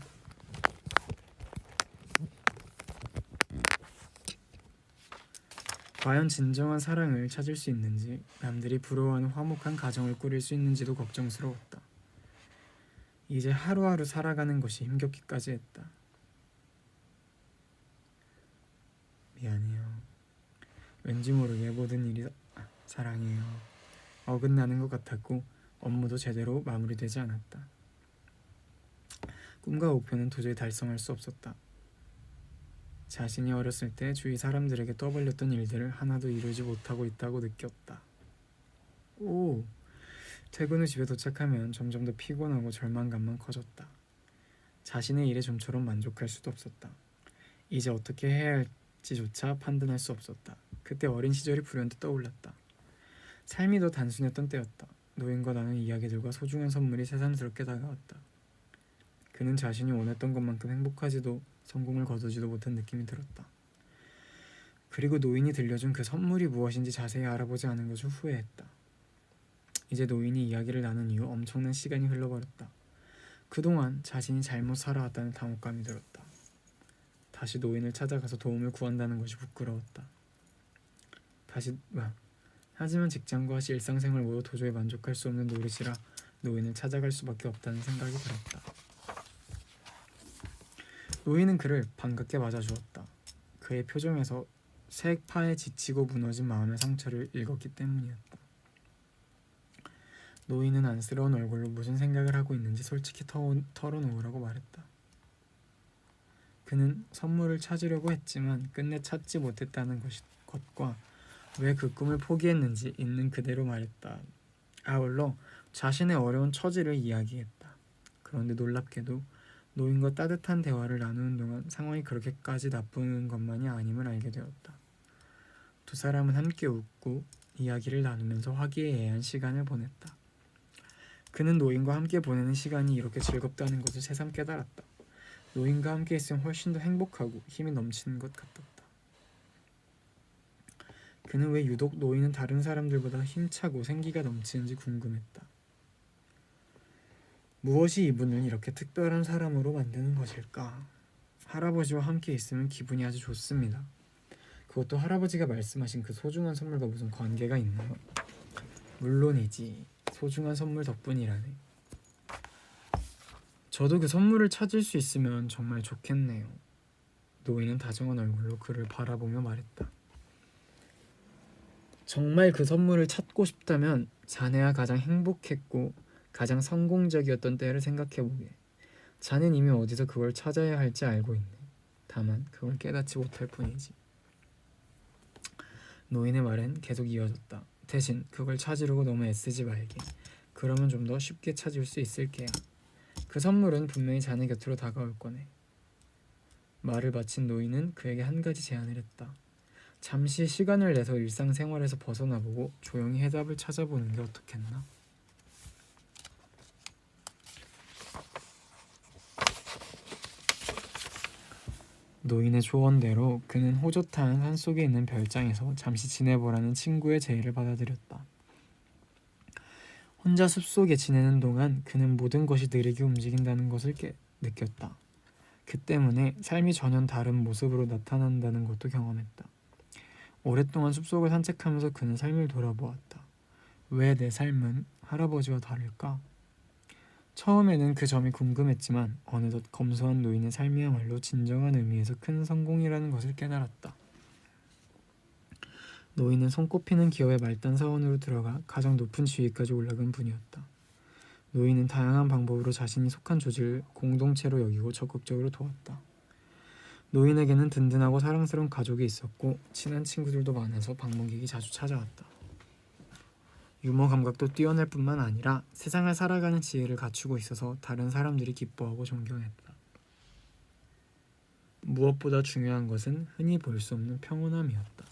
과연 진정한 사랑을 찾을 수 있는지, 남들이 부러워하는 화목한 가정을 꾸릴 수 있는지도 걱정스러웠다. 이제 하루하루 살아가는 것이 힘겹기까지 했다. 미안해요. 왠지 모르게 모든 일이 사랑해요. 어긋나는 것 같았고 업무도 제대로 마무리되지 않았다. 꿈과 목표는 도저히 달성할 수 없었다. 자신이 어렸을 때 주위 사람들에게 떠벌렸던 일들을 하나도 이루지 못하고 있다고 느꼈다. 퇴근 후 집에 도착하면 점점 더 피곤하고 절망감만 커졌다. 자신의 일에 좀처럼 만족할 수도 없었다. 이제 어떻게 해야 할지조차 판단할 수 없었다. 그때 어린 시절이 불현듯 떠올랐다. 삶이 더 단순했던 때였다. 노인과 나눈 이야기들과 소중한 선물이 새삼스럽게 다가왔다. 그는 자신이 원했던 것만큼 행복하지도 성공을 거두지도 못한 느낌이 들었다. 그리고 노인이 들려준 그 선물이 무엇인지 자세히 알아보지 않은 것을 후회했다. 이제 노인이 이야기를 나눈 이후 엄청난 시간이 흘러버렸다. 그동안 자신이 잘못 살아왔다는 당혹감이 들었다. 다시 노인을 찾아가서 도움을 구한다는 것이 부끄러웠다. 하지만 직장과 일상생활 모두 도저히 만족할 수 없는 노릇이라 노인을 찾아갈 수밖에 없다는 생각이 들었다. 노인은 그를 반갑게 맞아주었다. 그의 표정에서 색파에 지치고 무너진 마음의 상처를 읽었기 때문이었다. 노인은 안쓰러운 얼굴로 무슨 생각을 하고 있는지 솔직히 털어놓으라고 말했다. 그는 선물을 찾으려고 했지만 끝내 찾지 못했다는 것과 왜 그 꿈을 포기했는지 있는 그대로 말했다. 아울러 자신의 어려운 처지를 이야기했다. 그런데 놀랍게도 노인과 따뜻한 대화를 나누는 동안 상황이 그렇게까지 나쁜 것만이 아님을 알게 되었다. 두 사람은 함께 웃고 이야기를 나누면서 화기애애한 시간을 보냈다. 그는 노인과 함께 보내는 시간이 이렇게 즐겁다는 것을 새삼 깨달았다. 노인과 함께 있으면 훨씬 더 행복하고 힘이 넘치는 것 같았다. 그는 왜 유독 노인은 다른 사람들보다 힘차고 생기가 넘치는지 궁금했다. 무엇이 이분을 이렇게 특별한 사람으로 만드는 것일까? 할아버지와 함께 있으면 기분이 아주 좋습니다. 그것도 할아버지가 말씀하신 그 소중한 선물과 무슨 관계가 있나요? 물론이지. 소중한 선물 덕분이라네. 저도 그 선물을 찾을 수 있으면 정말 좋겠네요. 노인은 다정한 얼굴로 그를 바라보며 말했다. 정말 그 선물을 찾고 싶다면 자네가 가장 행복했고 가장 성공적이었던 때를 생각해보게. 자넨 이미 어디서 그걸 찾아야 할지 알고 있네. 다만 그걸 깨닫지 못할 뿐이지. 노인의 말은 계속 이어졌다. 대신 그걸 찾으려고 너무 애쓰지 말게. 그러면 좀 더 쉽게 찾을 수 있을 게야. 그 선물은 분명히 자네 곁으로 다가올 거네. 말을 마친 노인은 그에게 한 가지 제안을 했다. 잠시 시간을 내서 일상생활에서 벗어나보고 조용히 해답을 찾아보는 게 어떻겠나? 노인의 조언대로 그는 호젓한 산속에 있는 별장에서 잠시 지내보라는 친구의 제의를 받아들였다. 혼자 숲속에 지내는 동안 그는 모든 것이 느리게 움직인다는 것을 느꼈다. 그 때문에 삶이 전혀 다른 모습으로 나타난다는 것도 경험했다. 오랫동안 숲속을 산책하면서 그는 삶을 돌아보았다. 왜 내 삶은 할아버지와 다를까? 처음에는 그 점이 궁금했지만 어느덧 검소한 노인의 삶이야말로 진정한 의미에서 큰 성공이라는 것을 깨달았다. 노인은 손꼽히는 기업의 말단 사원으로 들어가 가장 높은 지위까지 올라간 분이었다. 노인은 다양한 방법으로 자신이 속한 조직을 공동체로 여기고 적극적으로 도왔다. 노인에게는 든든하고 사랑스러운 가족이 있었고 친한 친구들도 많아서 방문객이 자주 찾아왔다. 유머 감각도 뛰어날 뿐만 아니라 세상을 살아가는 지혜를 갖추고 있어서 다른 사람들이 기뻐하고 존경했다. 무엇보다 중요한 것은 흔히 볼 수 없는 평온함이었다.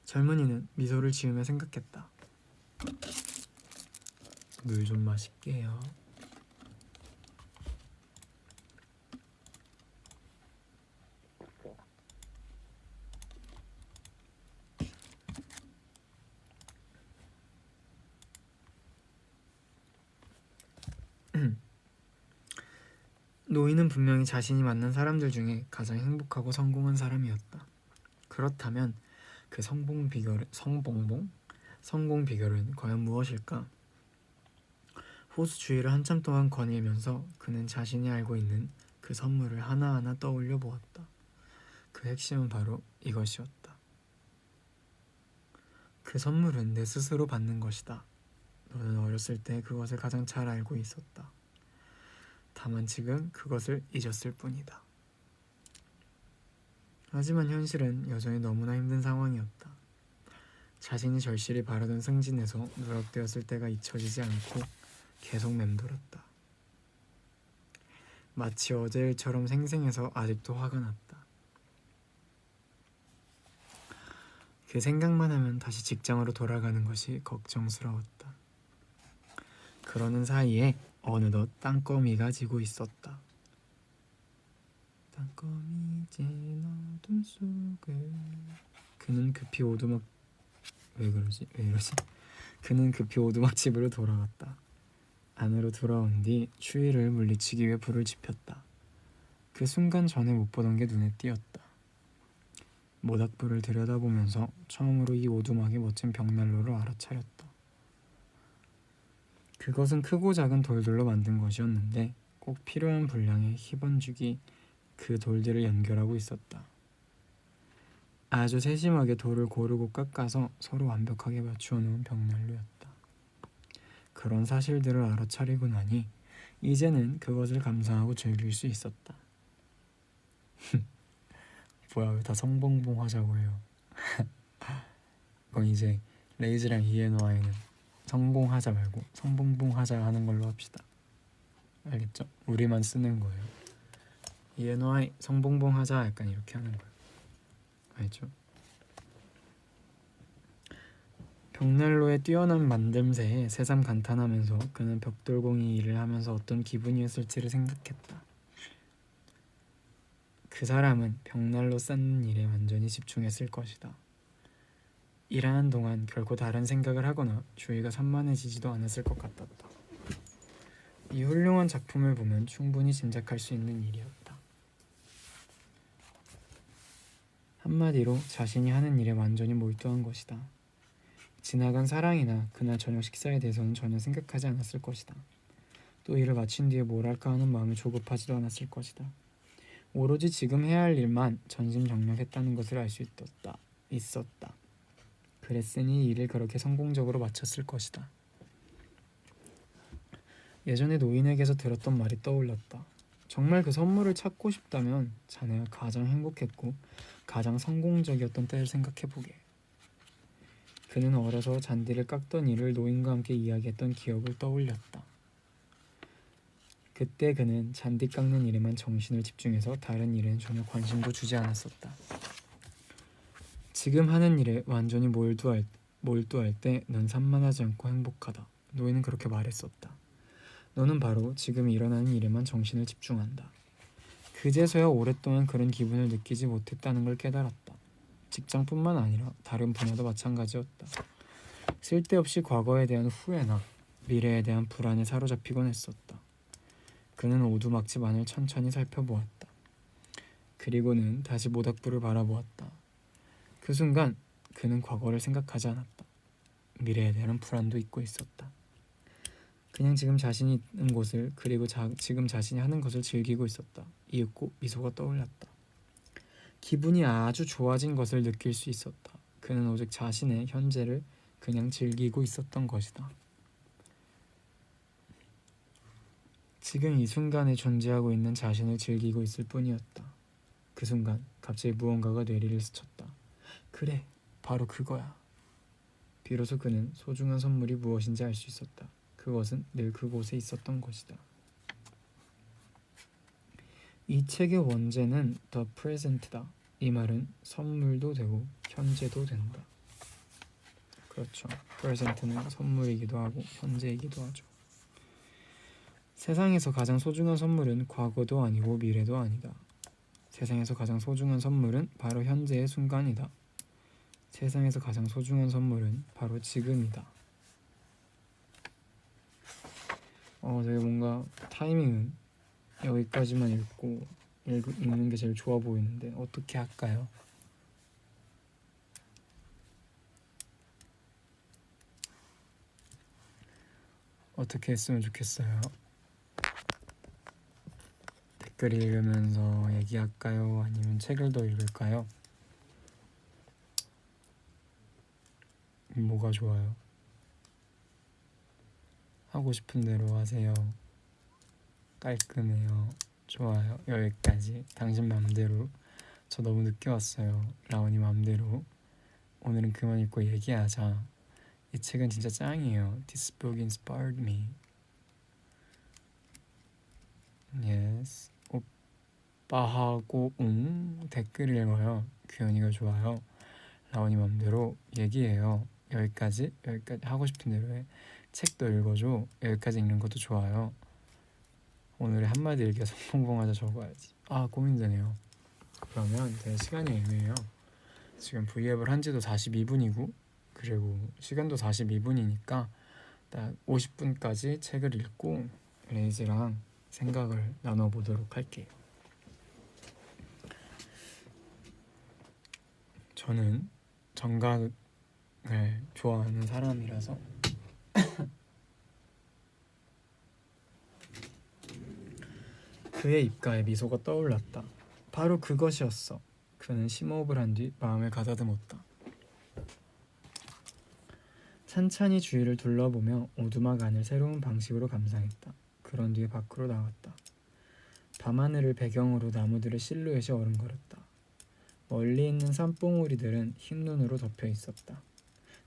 젊은이는 미소를 지으며 생각했다. 물 좀 마실게요. 노인은 분명히 자신이 만난 사람들 중에 가장 행복하고 성공한 사람이었다. 그렇다면 그 성공 비결은 과연 무엇일까? 호수 주위를 한참 동안 거닐면서 그는 자신이 알고 있는 그 선물을 하나하나 떠올려 보았다. 그 핵심은 바로 이것이었다. 그 선물은 내 스스로 받는 것이다. 너는 어렸을 때 그것을 가장 잘 알고 있었다. 다만 지금 그것을 잊었을 뿐이다. 하지만 현실은 여전히 너무나 힘든 상황이었다. 자신이 절실히 바라던 승진에서 누락되었을 때가 잊혀지지 않고 계속 맴돌았다. 마치 어제 일처럼 생생해서 아직도 화가 났다. 그 생각만 하면 다시 직장으로 돌아가는 것이 걱정스러웠다. 그러는 사이에 어느덧 땅거미가 지고 있었다. 땅거미 진 어둠 속을 그는 급히 오두막집으로 돌아갔다. 안으로 돌아온 뒤 추위를 물리치기 위해 불을 지폈다. 그 순간 전에 못 보던 게 눈에 띄었다. 모닥불을 들여다보면서 처음으로 이 오두막의 멋진 벽난로를 알아차렸다. 그것은 크고 작은 돌들로 만든 것이었는데 꼭 필요한 분량의 희번죽이 그 돌들을 연결하고 있었다. 아주 세심하게 돌을 고르고 깎아서 서로 완벽하게 맞추어 놓은 벽난로였다. 그런 사실들을 알아차리고 나니 이제는 그것을 감상하고 즐길 수 있었다. 뭐야, 왜 다 성봉봉 하자고 해요. 그럼 이제 레이즈랑 이에노아이는 성봉하자 말고 성봉봉 하자 하는 걸로 합시다. 알겠죠? 우리만 쓰는 거예요. 이에노아이 성봉봉 하자 약간 이렇게 하는 거예요. 알죠? 벽난로의 뛰어난 만듦새에 새삼 감탄하면서 그는 벽돌공이 일을 하면서 어떤 기분이었을지를 생각했다. 그 사람은 벽난로 쌓는 일에 완전히 집중했을 것이다. 일하는 동안 결코 다른 생각을 하거나 주위가 산만해지지도 않았을 것 같았다. 이 훌륭한 작품을 보면 충분히 짐작할 수 있는 일이었다. 한마디로 자신이 하는 일에 완전히 몰두한 것이다. 지나간 사랑이나 그날 저녁 식사에 대해서는 전혀 생각하지 않았을 것이다. 또 일을 마친 뒤에 뭘 할까 하는 마음이 조급하지도 않았을 것이다. 오로지 지금 해야 할 일만 전심전력했다는 것을 알 수 있었다. 그랬으니 일을 그렇게 성공적으로 마쳤을 것이다. 예전에 노인에게서 들었던 말이 떠올랐다. 정말 그 선물을 찾고 싶다면 자네가 가장 행복했고 가장 성공적이었던 때를 생각해보게. 그는 어려서 잔디를 깎던 일을 노인과 함께 이야기했던 기억을 떠올렸다. 그때 그는 잔디 깎는 일에만 정신을 집중해서 다른 일에는 전혀 관심도 주지 않았었다. 지금 하는 일에 완전히 몰두할 때 넌 산만하지 않고 행복하다. 노인은 그렇게 말했었다. 너는 바로 지금 일어나는 일에만 정신을 집중한다. 그제서야 오랫동안 그런 기분을 느끼지 못했다는 걸 깨달았다. 직장뿐만 아니라 다른 분야도 마찬가지였다. 쓸데없이 과거에 대한 후회나 미래에 대한 불안에 사로잡히곤 했었다. 그는 오두막집 안을 천천히 살펴보았다. 그리고는 다시 모닥불을 바라보았다. 그 순간 그는 과거를 생각하지 않았다. 미래에 대한 불안도 잊고 있었다. 그냥 지금 자신이 있는 곳을 그리고 지금 자신이 하는 것을 즐기고 있었다. 이윽고 미소가 떠올랐다. 기분이 아주 좋아진 것을 느낄 수 있었다. 그는 오직 자신의 현재를 그냥 즐기고 있었던 것이다. 지금 이 순간에 존재하고 있는 자신을 즐기고 있을 뿐이었다. 그 순간 갑자기 무언가가 뇌리를 스쳤다. 그래, 바로 그거야. 비로소 그는 소중한 선물이 무엇인지 알 수 있었다. 그것은 늘 그곳에 있었던 것이다. 이 책의 원제는 The Present다. 이 말은 선물도 되고 현재도 된다. 그렇죠. Present는 선물이기도 하고 현재이기도 하죠. 세상에서 가장 소중한 선물은 과거도 아니고 미래도 아니다. 세상에서 가장 소중한 선물은 바로 현재의 순간이다. 세상에서 가장 소중한 선물은 바로 지금이다. 되게 뭔가 타이밍은 여기까지만 읽고 읽는 게 제일 좋아 보이는데 어떻게 할까요? 어떻게 했으면 좋겠어요? 댓글 읽으면서 얘기할까요? 아니면 책을 더 읽을까요? 뭐가 좋아요? 하고 싶은 대로 하세요. 깔끔해요. 좋아요. 여기까지. 당신 맘대로. 저 너무 늦게 왔어요. 라온이 맘대로. 오늘은 그만 읽고 얘기하자. 이 책은 진짜 짱이에요. This book inspired me. Yes. 오빠하고 댓글 읽어요. 규현이가 좋아요. 라온이 맘대로 얘기해요. 여기까지 하고 싶은 대로 해. 책도 읽어줘. 여기까지 읽는 것도 좋아요. 오늘의 한마디 읽기가 성공하자 적어야지. 고민되네요. 그러면 제 시간이 애매해요. 지금 V앱을 한 지도 42분이고 그리고 시간도 42분이니까 딱 50분까지 책을 읽고 레이즈랑 생각을 나눠보도록 할게요. 저는 정각을 좋아하는 사람이라서 그의 입가에 미소가 떠올랐다. 바로 그것이었어. 그는 심호흡을 한 뒤 마음을 가다듬었다. 찬찬히 주위를 둘러보며 오두막 안을 새로운 방식으로 감상했다. 그런 뒤에 밖으로 나왔다. 밤하늘을 배경으로 나무들의 실루엣이 어른거렸다. 멀리 있는 산봉우리들은 흰 눈으로 덮여 있었다.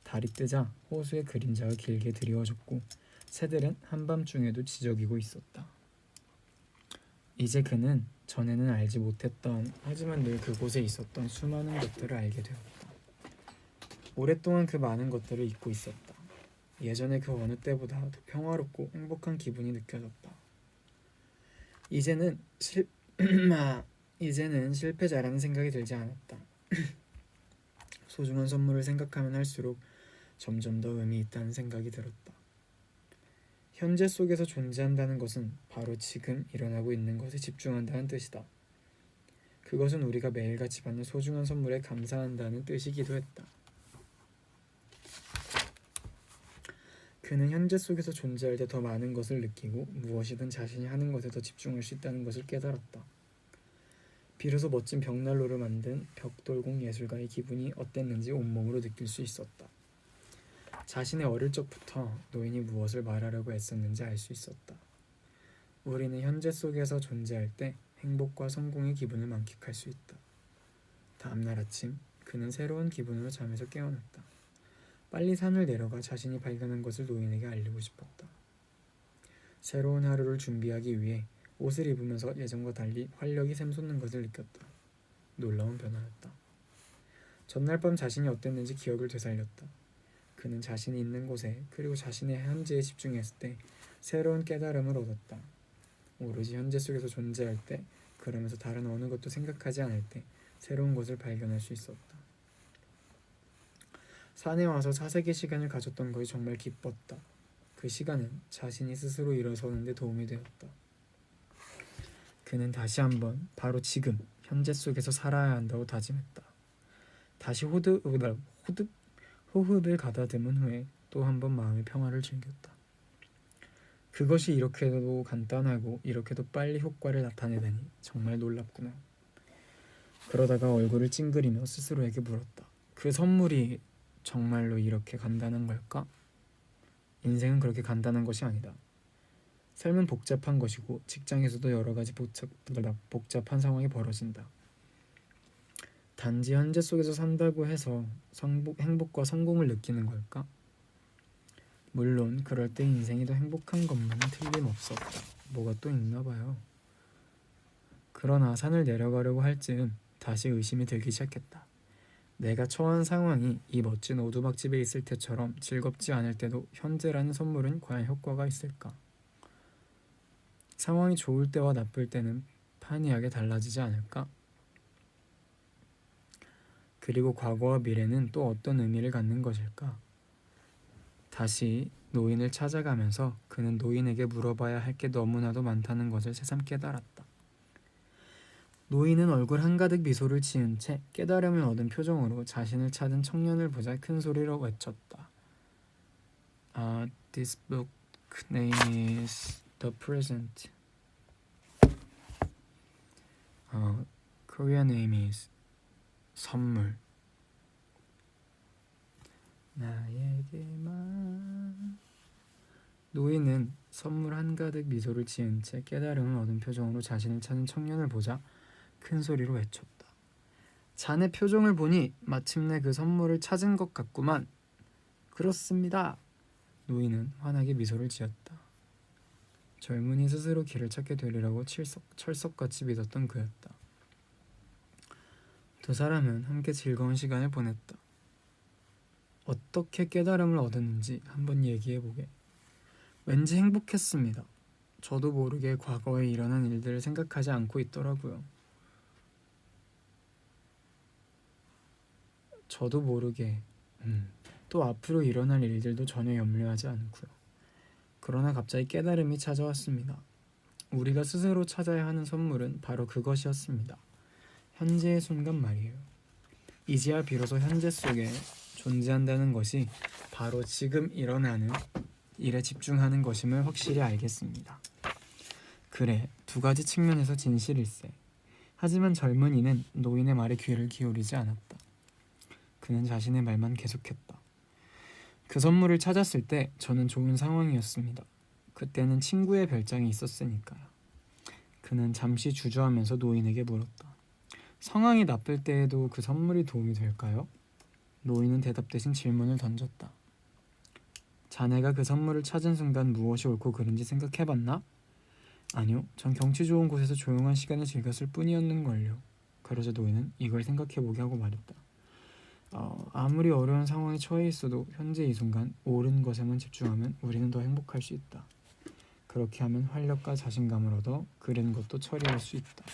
달이 뜨자 호수의 그림자가 길게 드리워졌고 새들은 한밤중에도 지저귀고 있었다. 이제 그는 전에는 알지 못했던 하지만 늘 그곳에 있었던 수많은 것들을 알게 되었다. 오랫동안 그 많은 것들을 잊고 있었다. 예전에 그 어느 때보다 더 평화롭고 행복한 기분이 느껴졌다. 이제는 실패자라는 생각이 들지 않았다. 소중한 선물을 생각하면 할수록 점점 더 의미 있다는 생각이 들었다. 현재 속에서 존재한다는 것은 바로 지금 일어나고 있는 것에 집중한다는 뜻이다. 그것은 우리가 매일같이 받는 소중한 선물에 감사한다는 뜻이기도 했다. 그는 현재 속에서 존재할 때 더 많은 것을 느끼고 무엇이든 자신이 하는 것에 더 집중할 수 있다는 것을 깨달았다. 비로소 멋진 벽난로를 만든 벽돌공 예술가의 기분이 어땠는지 온몸으로 느낄 수 있었다. 자신의 어릴 적부터 노인이 무엇을 말하려고 애썼는지 알 수 있었다. 우리는 현재 속에서 존재할 때 행복과 성공의 기분을 만끽할 수 있다. 다음날 아침 그는 새로운 기분으로 잠에서 깨어났다. 빨리 산을 내려가 자신이 발견한 것을 노인에게 알리고 싶었다. 새로운 하루를 준비하기 위해 옷을 입으면서 예전과 달리 활력이 샘솟는 것을 느꼈다. 놀라운 변화였다. 전날 밤 자신이 어땠는지 기억을 되살렸다. 그는 자신이 있는 곳에 그리고 자신의 현재에 집중했을 때 새로운 깨달음을 얻었다. 오로지 현재 속에서 존재할 때, 그러면서 다른 어느 것도 생각하지 않을 때 새로운 것을 발견할 수 있었다. 산에 와서 사색의 시간을 가졌던 것이 정말 기뻤다. 그 시간은 자신이 스스로 일어서는 데 도움이 되었다. 그는 다시 한번 바로 지금 현재 속에서 살아야 한다고 다짐했다. 다시 호흡을 가다듬은 후에 또 한 번 마음의 평화를 즐겼다. 그것이 이렇게도 간단하고 이렇게도 빨리 효과를 나타내다니 정말 놀랍구나. 그러다가 얼굴을 찡그리며 스스로에게 물었다. 그 선물이 정말로 이렇게 간단한 걸까? 인생은 그렇게 간단한 것이 아니다. 삶은 복잡한 것이고 직장에서도 여러 가지 복잡한 상황이 벌어진다. 단지 현재 속에서 산다고 해서 행복과 성공을 느끼는 걸까? 물론 그럴 때 인생이 더 행복한 것만은 틀림없었다. 뭐가 또 있나 봐요. 그러나 산을 내려가려고 할 즈음 다시 의심이 들기 시작했다. 내가 처한 상황이 이 멋진 오두막집에 있을 때처럼 즐겁지 않을 때도 현재라는 선물은 과연 효과가 있을까? 상황이 좋을 때와 나쁠 때는 판이하게 달라지지 않을까? 그리고 과거와 미래는 또 어떤 의미를 갖는 것일까? 다시 노인을 찾아가면서 그는 노인에게 물어봐야 할 게 너무나도 많다는 것을 새삼 깨달았다. 노인은 얼굴 한가득 미소를 지은 채 깨달음을 얻은 표정으로 자신을 찾은 청년을 보자 큰 소리로 외쳤다. This book name is The Present. Korean name is 선물. 나에게만. 노인은 선물 한가득 미소를 지은 채 깨달음을 얻은 표정으로 자신을 찾은 청년을 보자 큰 소리로 외쳤다. 자네 표정을 보니 마침내 그 선물을 찾은 것 같구만. 그렇습니다. 노인은 환하게 미소를 지었다. 젊은이 스스로 길을 찾게 되리라고 철석같이 믿었던 그였다. 두 사람은 함께 즐거운 시간을 보냈다. 어떻게 깨달음을 얻었는지 한번 얘기해보게. 왠지 행복했습니다. 저도 모르게 과거에 일어난 일들을 생각하지 않고 있더라고요. 저도 모르게 또 앞으로 일어날 일들도 전혀 염려하지 않고요. 그러나 갑자기 깨달음이 찾아왔습니다. 우리가 스스로 찾아야 하는 선물은 바로 그것이었습니다. 현재의 순간 말이에요. 이제야 비로소 현재 속에 존재한다는 것이 바로 지금 일어나는 일에 집중하는 것임을 확실히 알겠습니다. 그래, 두 가지 측면에서 진실일세. 하지만 젊은이는 노인의 말에 귀를 기울이지 않았다. 그는 자신의 말만 계속했다. 그 선물을 찾았을 때 저는 좋은 상황이었습니다. 그때는 친구의 별장이 있었으니까요. 그는 잠시 주저하면서 노인에게 물었다. 상황이 나쁠 때에도 그 선물이 도움이 될까요? 노인은 대답 대신 질문을 던졌다. 자네가 그 선물을 찾은 순간 무엇이 옳고 그른지 생각해봤나? 아니요, 전 경치 좋은 곳에서 조용한 시간을 즐겼을 뿐이었는걸요. 그러자 노인은 이걸 생각해보게 하고 말했다. 아무리 어려운 상황에 처해 있어도 현재 이 순간 옳은 것에만 집중하면 우리는 더 행복할 수 있다. 그렇게 하면 활력과 자신감을 얻어 그른 것도 처리할 수 있다.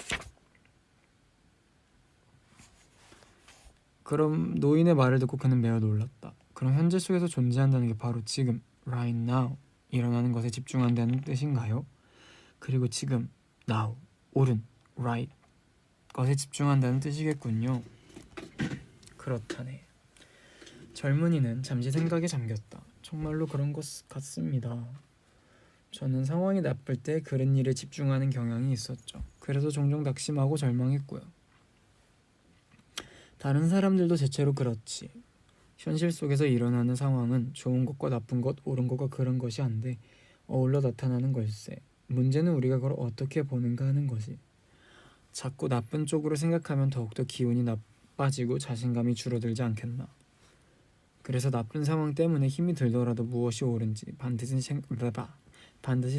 그럼 노인의 말을 듣고 그는 매우 놀랐다. 그럼 현재 속에서 존재한다는 게 바로 지금, right now, 일어나는 것에 집중한다는 뜻인가요? 그리고 지금, now, 옳은, right, 것에 집중한다는 뜻이겠군요. 그렇다네. 젊은이는 잠시 생각에 잠겼다. 정말로 그런 것 같습니다. 저는 상황이 나쁠 때 그런 일에 집중하는 경향이 있었죠. 그래서 종종 낙심하고 절망했고요. 다른 사람들도 대체로 그렇지. 현실 속에서 일어나는 상황은 좋은 것과 나쁜 것, 옳은 것과 그런 것이 한데 어울러 나타나는 걸세. 문제는 우리가 그걸 어떻게 보는가 하는 것이. 자꾸 나쁜 쪽으로 생각하면 더욱더 기운이 나빠지고 자신감이 줄어들지 않겠나. 그래서 나쁜 상황 때문에 힘이 들더라도 무엇이 옳은지 반드시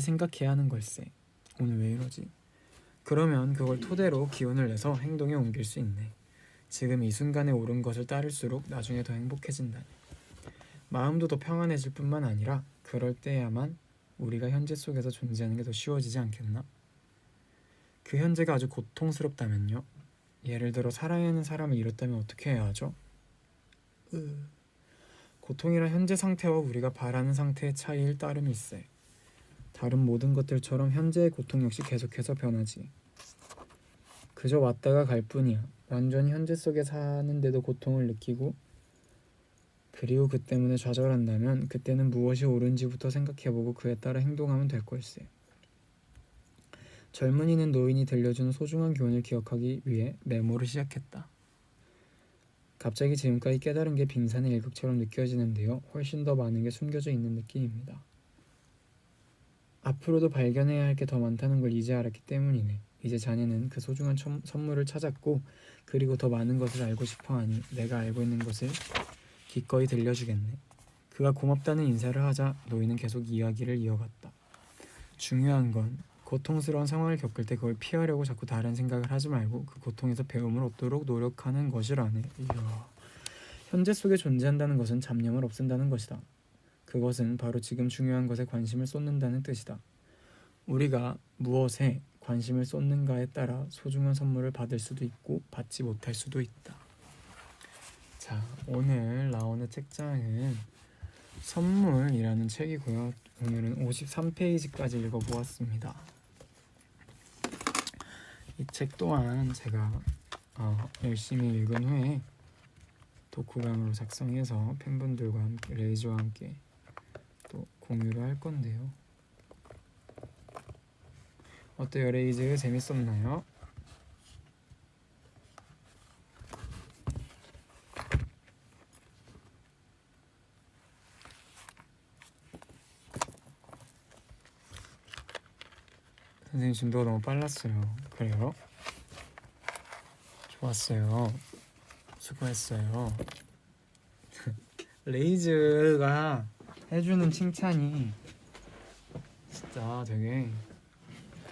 생각해야 하는 걸세. 오늘 왜 이러지? 그러면 그걸 토대로 기운을 내서 행동에 옮길 수 있네. 지금 이 순간에 옳은 것을 따를수록 나중에 더 행복해진다니. 마음도 더 평안해질 뿐만 아니라 그럴 때야만 우리가 현재 속에서 존재하는 게 더 쉬워지지 않겠나? 그 현재가 아주 고통스럽다면요? 예를 들어 사랑하는 사람을 잃었다면 어떻게 해야 하죠? 고통이란 현재 상태와 우리가 바라는 상태의 차이일 따름일세. 다른 모든 것들처럼 현재의 고통 역시 계속해서 변하지. 그저 왔다가 갈 뿐이야. 완전히 현재 속에 사는데도 고통을 느끼고 그리고 그 때문에 좌절한다면 그때는 무엇이 옳은지부터 생각해보고 그에 따라 행동하면 될 걸세. 젊은이는 노인이 들려준 소중한 교훈을 기억하기 위해 메모를 시작했다. 갑자기 지금까지 깨달은 게 빙산의 일극처럼 느껴지는데요. 훨씬 더 많은 게 숨겨져 있는 느낌입니다. 앞으로도 발견해야 할 게 더 많다는 걸 이제 알았기 때문이네. 이제 자네는 그 소중한 선물을 찾았고 그리고 더 많은 것을 알고 싶어하니 내가 알고 있는 것을 기꺼이 들려주겠네. 그가 고맙다는 인사를 하자 노인은 계속 이야기를 이어갔다. 중요한 건 고통스러운 상황을 겪을 때 그걸 피하려고 자꾸 다른 생각을 하지 말고 그 고통에서 배움을 얻도록 노력하는 것이라네. 이야. 현재 속에 존재한다는 것은 잡념을 없앤다는 것이다. 그것은 바로 지금 중요한 것에 관심을 쏟는다는 뜻이다. 우리가 무엇에 관심을 쏟는가에 따라 소중한 선물을 받을 수도 있고 받지 못할 수도 있다. 자, 오늘 나오는 책장은 선물이라는 책이고요. 오늘은 53페이지까지 읽어보았습니다. 이 책 또한 제가 열심히 읽은 후에 독후감으로 작성해서 팬분들과 함께 레이저와 함께 또 공유를 할 건데요. 어때요, 레이즈? 재밌었나요? 선생님 진도가 너무 빨랐어요. 그래요? 좋았어요. 수고했어요. 레이즈가 해주는 칭찬이 진짜 되게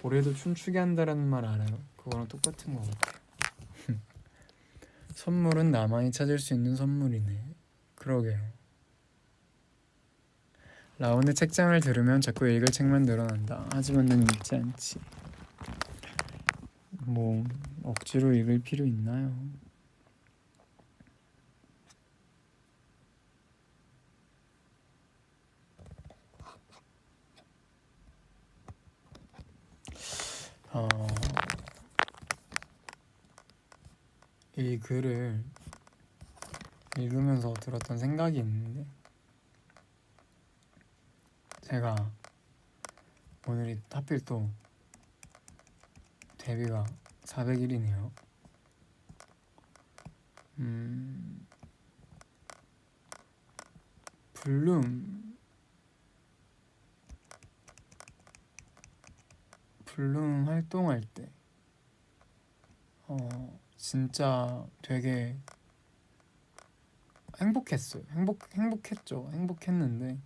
올해도 춤추게 한다라는 말 알아요? 그거랑 똑같은 것 같아요. 선물은 나만이 찾을 수 있는 선물이네. 그러게요. 라온의 책장을 들으면 자꾸 읽을 책만 늘어난다. 하지만 난 읽지 않지. 뭐 억지로 읽을 필요 있나요? 이 글을 읽으면서 들었던 생각이 있는데 제가 오늘이 하필 또 데뷔가 400일이네요. 블룸 활동할 때 진짜 되게 행복했어요. 행복했죠. 행복했는데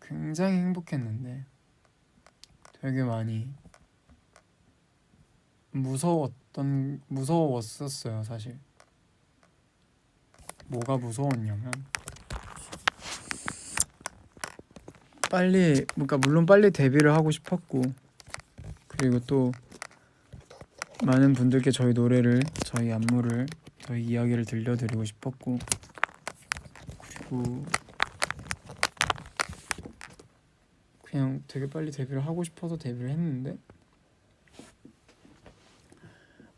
굉장히 행복했는데 되게 많이 무서웠었어요. 사실 뭐가 무서웠냐면 그러니까 물론 빨리 데뷔를 하고 싶었고 그리고 또 많은 분들께 저희 노래를, 저희 안무를, 저희 이야기를 들려드리고 싶었고 그리고 그냥 되게 빨리 데뷔를 하고 싶어서 데뷔를 했는데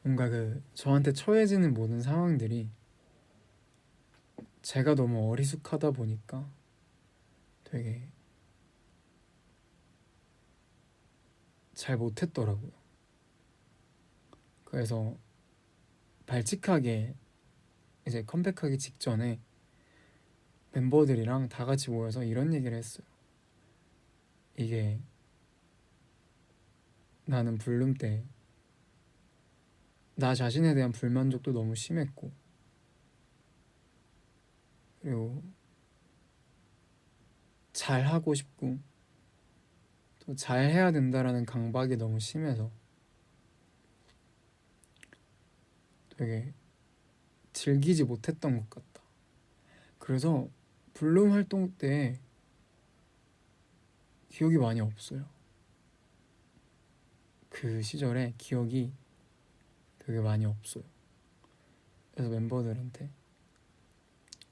뭔가 저한테 처해지는 모든 상황들이 제가 너무 어리숙하다 보니까 되게 잘 못했더라고요. 그래서 발칙하게 이제 컴백하기 직전에 멤버들이랑 다 같이 모여서 이런 얘기를 했어요. 이게 나는 블룸 때 나 자신에 대한 불만족도 너무 심했고 그리고 잘하고 싶고 또 잘해야 된다라는 강박이 너무 심해서 되게 즐기지 못했던 것 같다. 그래서 블룸 활동 때 기억이 많이 없어요. 그 시절에 기억이 되게 많이 없어요. 그래서 멤버들한테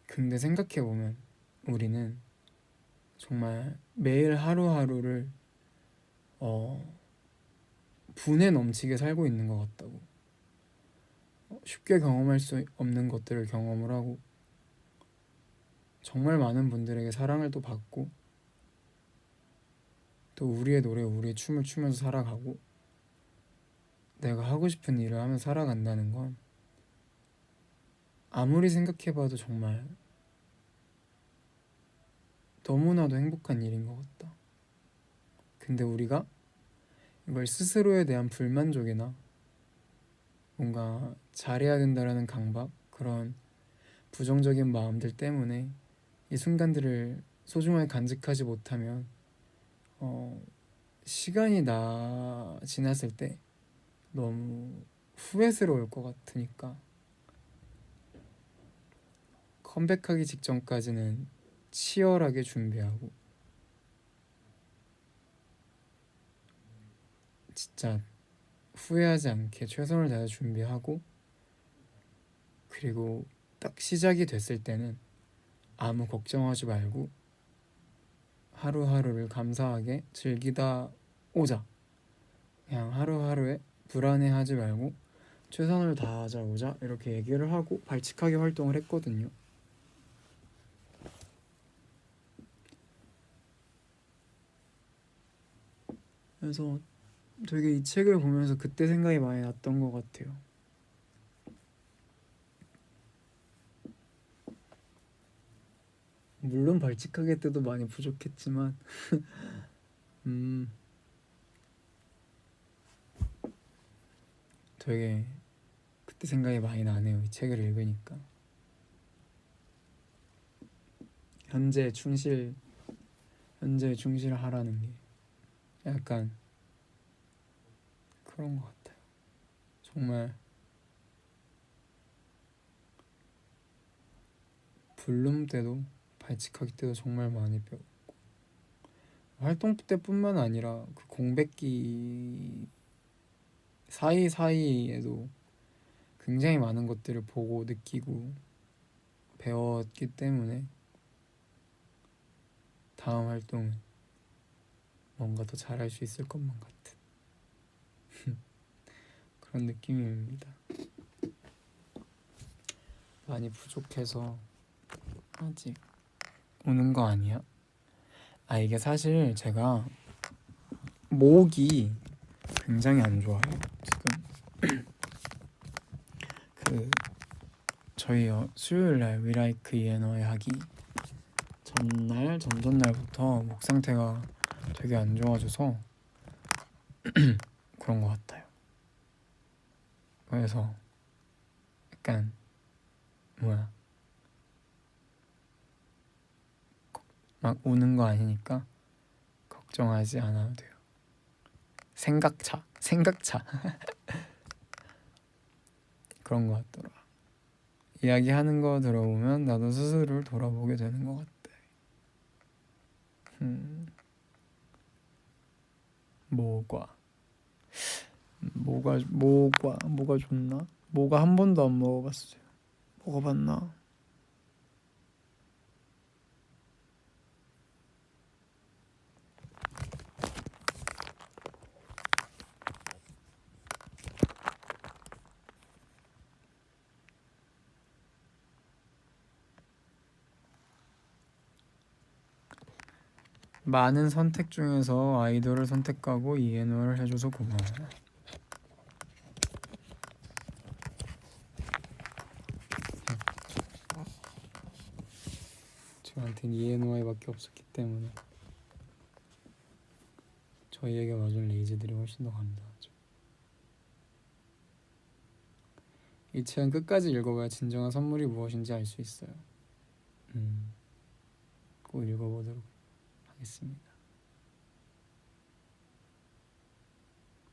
근데 생각해보면 우리는 정말 매일 하루하루를 분에 넘치게 살고 있는 것 같다고 쉽게 경험할 수 없는 것들을 경험을 하고 정말 많은 분들에게 사랑을 또 받고 또 우리의 노래, 우리의 춤을 추면서 살아가고 내가 하고 싶은 일을 하면서 살아간다는 건 아무리 생각해봐도 정말 너무나도 행복한 일인 것 같다. 근데 우리가 이걸 스스로에 대한 불만족이나 뭔가 잘해야 된다라는 강박, 그런 부정적인 마음들 때문에 이 순간들을 소중하게 간직하지 못하면 시간이 지났을 때 너무 후회스러울 것 같으니까 컴백하기 직전까지는 치열하게 준비하고 진짜 후회하지 않게 최선을 다해 준비하고, 그리고 딱 시작이 됐을 때는 아무 걱정하지 말고 하루하루를 감사하게 즐기다 오자. 그냥 하루하루에 불안해하지 말고 최선을 다하자 오자, 이렇게 얘기를 하고 발칙하게 활동을 했거든요. 그래서 되게 이 책을 보면서 그때 생각이 많이 났던 것 같아요. 물론 발칙하게 때도 많이 부족했지만 되게 그때 생각이 많이 나네요. 이 책을 읽으니까 현재에 충실하라는 게 약간 그런 것 같아요. 정말 블룸 때도 발칙하기 때도 정말 많이 배웠고, 활동 때뿐만 아니라 그 공백기 사이사이에도 굉장히 많은 것들을 보고 느끼고 배웠기 때문에 다음 활동은 뭔가 더 잘할 수 있을 것만 같은 그런 느낌입니다. 많이 부족해서 아직 오는 거 아니야? 이게 사실 제가 목이 굉장히 안 좋아요. 지금 그 저희 수요일날 위라이크 이에너의 하기 전전날부터 목 상태가 되게 안 좋아져서 그런 것 같아요. 그래서 약간 막 우는 거 아니니까 걱정하지 않아도 돼요. 생각차 그런 것 같더라. 이야기하는 거 들어보면 나도 스스로를 돌아보게 되는 것 같아. 뭐가 좋나? 뭐가 한 번도 안 먹어봤어요. 먹어봤나? 많은 선택 중에서 아이돌을 선택하고 이해노를 해줘서 고마워. 저한테는 이해노 아이밖에 없었기 때문에 저희에게 와준 레이즈들이 훨씬 더 감사하죠. 이 책은 끝까지 읽어봐야 진정한 선물이 무엇인지 알 수 있어요. 꼭 읽어보도록 하겠습니다.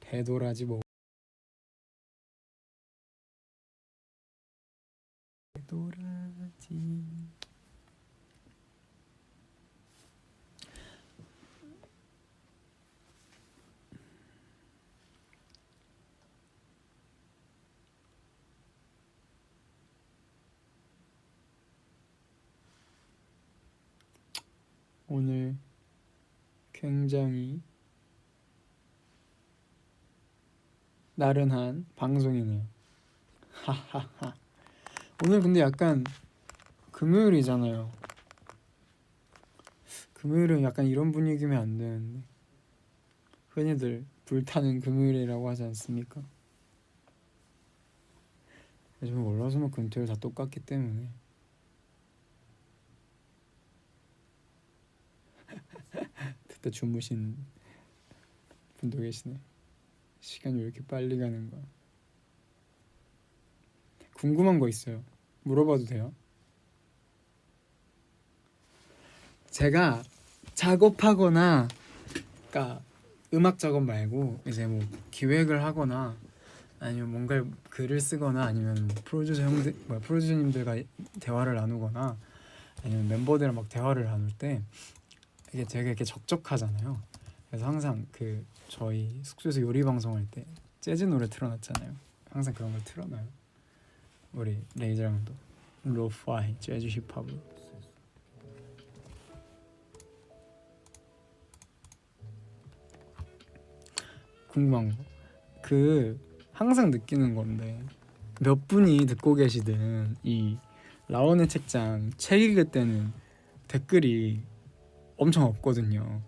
배도라지 뭐 배도라지. 오늘 굉장히 나른한 방송이네요. 하하하. 오늘 근데 약간 금요일이잖아요. 금요일은 약간 이런 분위기면 안 되는데 흔히들 불타는 금요일이라고 하지 않습니까? 요즘 월화수목 금토일 다 똑같기 때문에 그때 주무신 분도 계시네. 시간이 왜 이렇게 빨리 가는 거야? 궁금한 거 있어요. 물어봐도 돼요? 제가 작업하거나, 그러니까 음악 작업 말고 이제 뭐 기획을 하거나 아니면 뭔가 글을 쓰거나 아니면 뭐 프로듀서님들과 대화를 나누거나 아니면 멤버들이랑 막 대화를 나눌 때 이게 되게 이렇게 적적하잖아요. 그래서 항상 그 저희 숙소에서 요리 방송할 때 재즈 노래 틀어놨잖아요. 항상 그런 걸 틀어놔요. 우리 레이저랑도 로파이 재즈 힙합으로. 궁금한 거, 그 항상 느끼는 건데 몇 분이 듣고 계시든 이 라온의 책장 책 읽을 때는 댓글이 엄청 없거든요.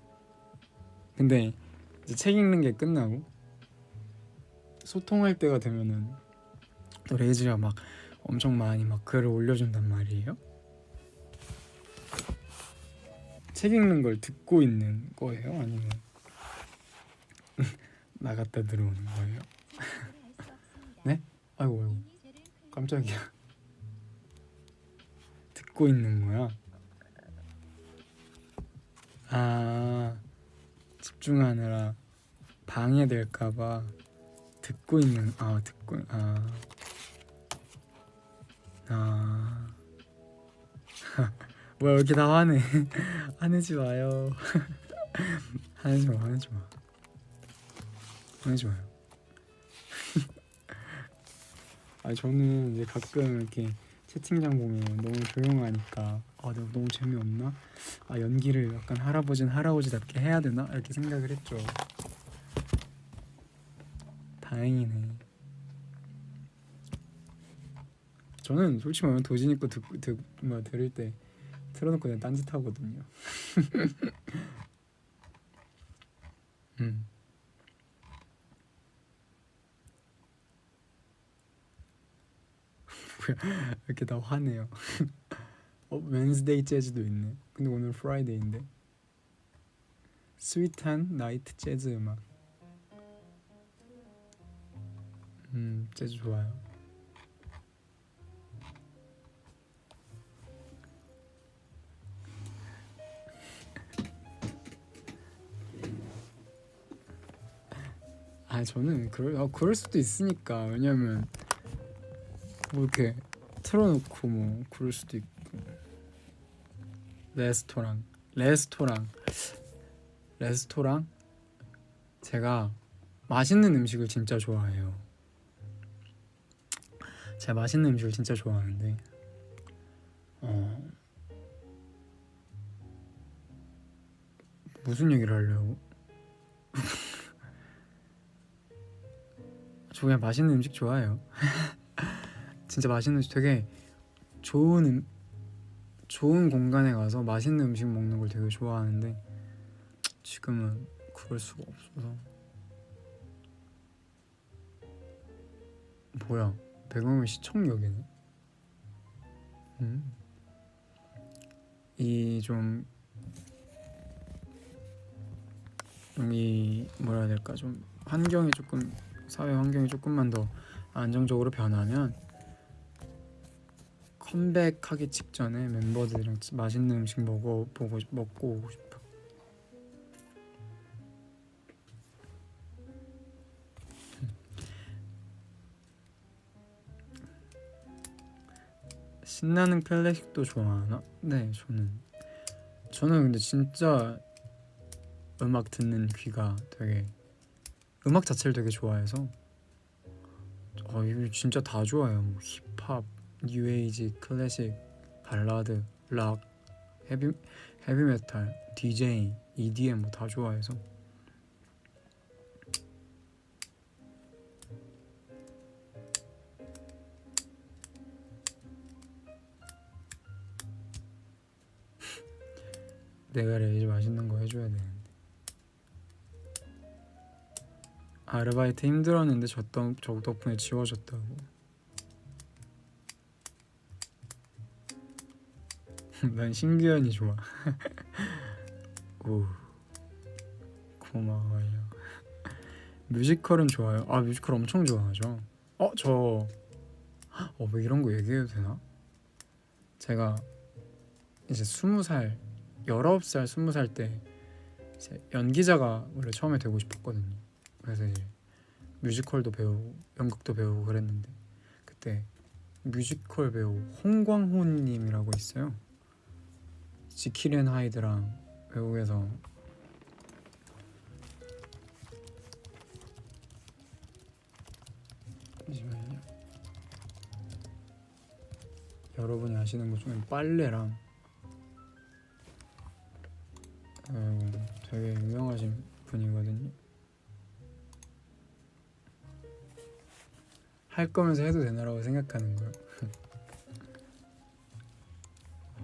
근데 이제 책 읽는 게 끝나고 소통할 때가 되면은 또 레이즈가 막 엄청 많이 막 글을 올려준단 말이에요. 책 읽는 걸 듣고 있는 거예요? 아니면 나갔다 들어오는 거예요? 네? 아이고 아이고 깜짝이야. 듣고 있는 거야? 아, 집중하느라 방해될까봐 듣고 있는, 아 뭐야 왜 이렇게 다 화내. 화내지 마요. 화내지 마, 화내지 마, 화내지 마요. 아, 저는 이제 가끔 이렇게 채팅창 보면 너무 조용하니까 내가 너무 재미없나? 연기를 약간 할아버지답게 해야 되나? 이렇게 생각을 했죠. 다행이네. 저는 솔직히 말하면 도진 있고 들을 때 틀어놓고 그냥 딴짓 하거든요. 뭐야 이렇게 다 화내요. 웬스데이 재즈도 있네. 근데 오늘 프라이데이인데. 스윗한 나이트 재즈 음악. 재즈 좋아요. 저는 그럴 수도 있으니까. 왜냐면 뭐 이렇게 틀어놓고 뭐 그럴 수도 있고. 레스토랑 제가 맛있는 음식을 진짜 좋아해요. 제가 맛있는 음식을 진짜 좋아하는데 무슨 얘기를 하려고? 저 그냥 맛있는 음식 좋아해요. 진짜 맛있는 음식, 되게 좋은 공간에 가서 맛있는 음식 먹는 걸 되게 좋아하는데 지금은 그럴 수가 없어서. 뭐야, 배경음이 시청역이네. 이 뭐라 해야 될까, 좀 환경이 조금, 사회 환경이 조금만 더 안정적으로 변하면 컴백하기 직전에 멤버들이랑 맛있는 음식 먹고 오고 싶어. 신나는 클래식도 좋아하나? 네, 저는 근데 진짜 음악 듣는 귀가 되게, 음악 자체를 되게 좋아해서 이거 진짜 다 좋아해요. 뭐 힙합, 뉴에이지, 클래식, 발라드, 락, 헤비메탈, DJ, EDM 뭐 다 좋아해서. 내가 레이지 맛있는 거 해줘야 되는데. 아르바이트 힘들었는데 저 덕분에 지워졌다고. 난 신규현이 좋아. 오, 고마워요. 뮤지컬은 좋아요. 아, 뮤지컬 엄청 좋아하죠. 왜 이런 거 얘기해도 되나? 제가 이제 20살, 19살, 20살 때 이제 연기자가 원래 처음에 되고 싶었거든요. 그래서 이제 뮤지컬도 배우고 연극도 배우고 그랬는데, 그때 뮤지컬 배우 홍광호 님이라고 있어요. 지킬 앤 하이드랑 외국에서 잠시만요. 여러분이 아시는 것 중에 빨래랑 되게 유명하신 분이거든요. 할 거면서 해도 되나라고 생각하는 거예요.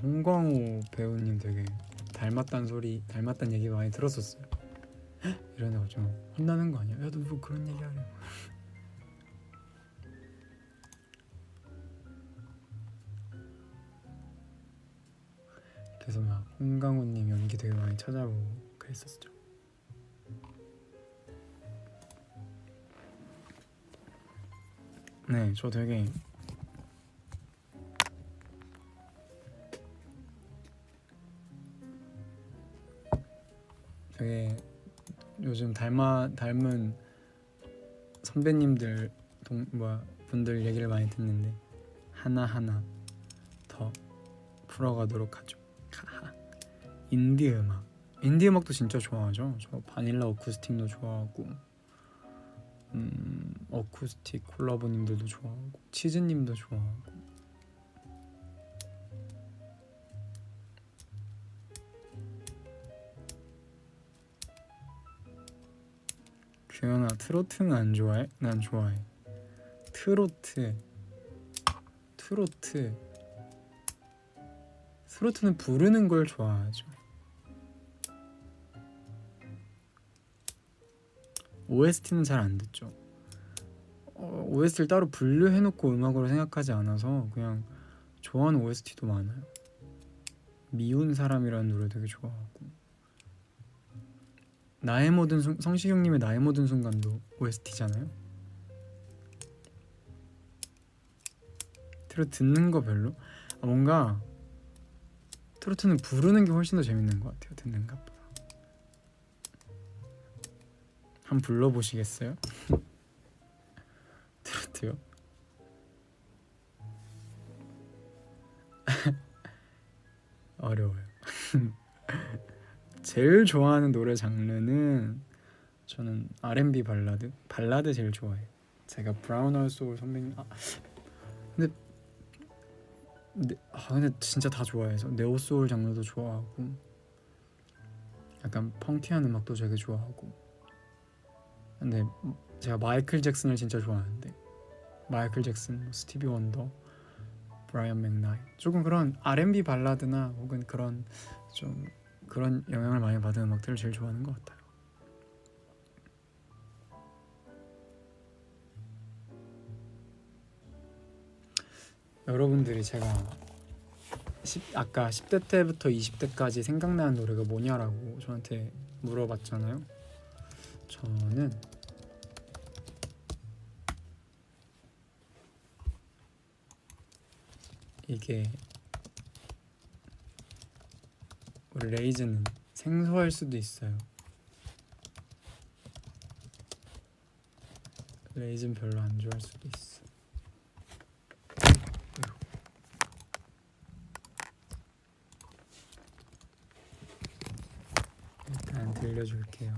홍광호 배우님 되게 닮았다는 얘기 많이 들었었어요. 이러다가 좀 혼나는 거 아니야? 야, 너 뭐 그런 얘기 하려. 그래서 막 홍광호님 연기 되게 많이 찾아보고 그랬었죠. 네, 저 되게 요즘 닮은 선배님들 분들 얘기를 많이 듣는데 하나하나 더 풀어가도록 하죠. 인디 음악도 진짜 좋아하죠. 저 바닐라 어쿠스틱도 좋아하고 어쿠스틱 콜라보님들도 좋아하고 치즈님도 좋아하고. 규현아, 트로트는 안 좋아해? 난 좋아해. 트로트는 부르는 걸 좋아하죠. OST는 잘 안 듣죠. OST를 따로 분류해놓고 음악으로 생각하지 않아서 그냥 좋아하는 OST도 많아요. 미운 사람이라는 노래 되게 좋아하고, 성시경님의 나의 모든 순간도 OST잖아요. 트로트 듣는 거 별로? 뭔가 트로트는 부르는 게 훨씬 더 재밌는 것 같아요, 듣는 것보다. 한번 불러보시겠어요? 트로트요? 어려워요. 제일 좋아하는 노래 장르는 저는 R&B 발라드 제일 좋아해요. 제가 브라운 아이드 소울 선배님 근데 진짜 다 좋아해서 네오 소울 장르도 좋아하고 약간 펑키한 음악도 되게 좋아하고. 근데 제가 마이클 잭슨을 진짜 좋아하는데 마이클 잭슨, 스티비 원더, 브라이언 맥나이, 조금 그런 R&B 발라드나 혹은 그런 영향을 많이 받은 음악들을 제일 좋아하는 것 같아요. 여러분들이 제가 아까 10대 때부터 20대까지 생각나는 노래가 뭐냐라고 저한테 물어봤잖아요. 저는 이게 우리 레이즈는 생소할 수도 있어요. 레이즈는 별로 안 좋아할 수도 있어. 일단 들려줄게요.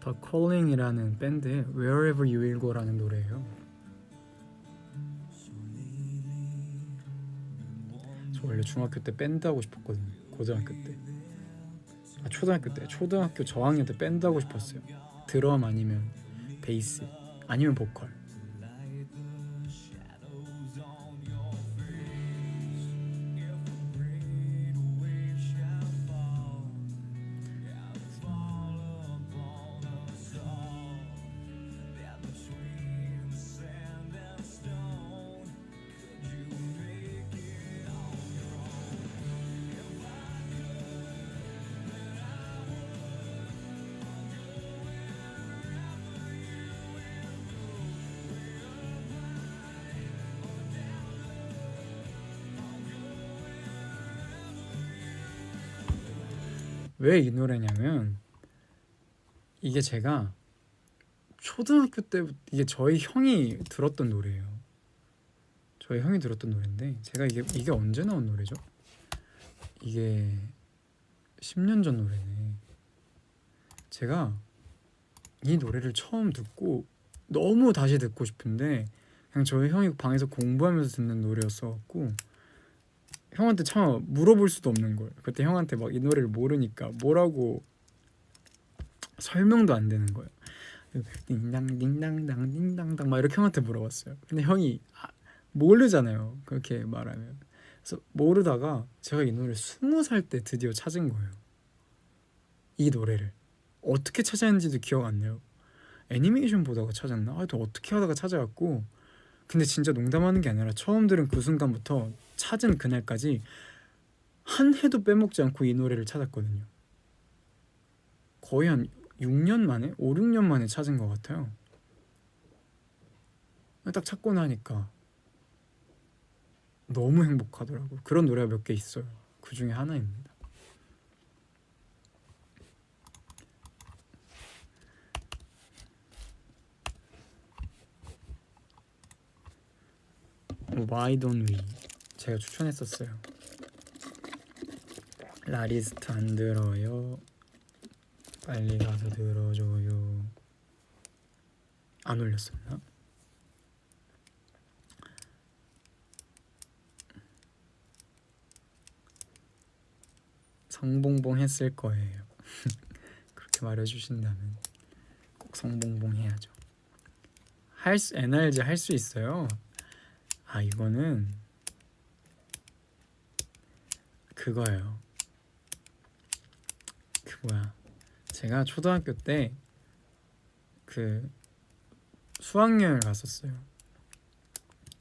The Calling이라는 밴드의 Wherever You Will Go라는 노래예요. 저 원래 중학교 때 밴드 하고 싶었거든요. 고등학교 때. 초등학교 저학년 때 밴드 하고 싶었어요. 드럼 아니면 베이스 아니면 보컬. 왜 이 노래냐면 이게 제가 초등학교 때부터 이게 저희 형이 들었던 노래예요. 저희 형이 들었던 노래인데 제가 이게 언제 나온 노래죠? 이게 10년 전 노래네. 제가 이 노래를 처음 듣고 너무 다시 듣고 싶은데 그냥 저희 형이 방에서 공부하면서 듣는 노래였어갖고 형한테 참 물어볼 수도 없는 거예요. 그때 형한테 막 이 노래를 모르니까 뭐라고 설명도 안 되는 거예요. 딩당 딩당당 딩당당 막 이렇게 형한테 물어봤어요. 근데 형이 모르잖아요. 그렇게 말하면. 그래서 모르다가 제가 이 노래를 20살 때 드디어 찾은 거예요. 이 노래를 어떻게 찾았는지도 기억 안 나요. 애니메이션 보다가 찾았나? 하여튼 어떻게 하다가 찾아갖고 근데 진짜 농담하는 게 아니라 처음 들은 그 순간부터 찾은 그날까지 한 해도 빼먹지 않고 이 노래를 찾았거든요. 거의 한 6년 만에? 5, 6년 만에 찾은 것 같아요. 딱 찾고 나니까 너무 행복하더라고요. 그런 노래가 몇 개 있어요. 그 중에 하나입니다. Why Don't We 제가 추천했었어요. 라리스트 안 들어요. 빨리 가서 들어줘요. 안 올렸었나? 성봉봉 했을 거예요. 그렇게 말해주신다면 꼭 성봉봉 해야죠. NRG 할 수 있어요. 아 이거는 그거예요. 그 뭐야 제가 초등학교 때 그 수학여행 갔었어요.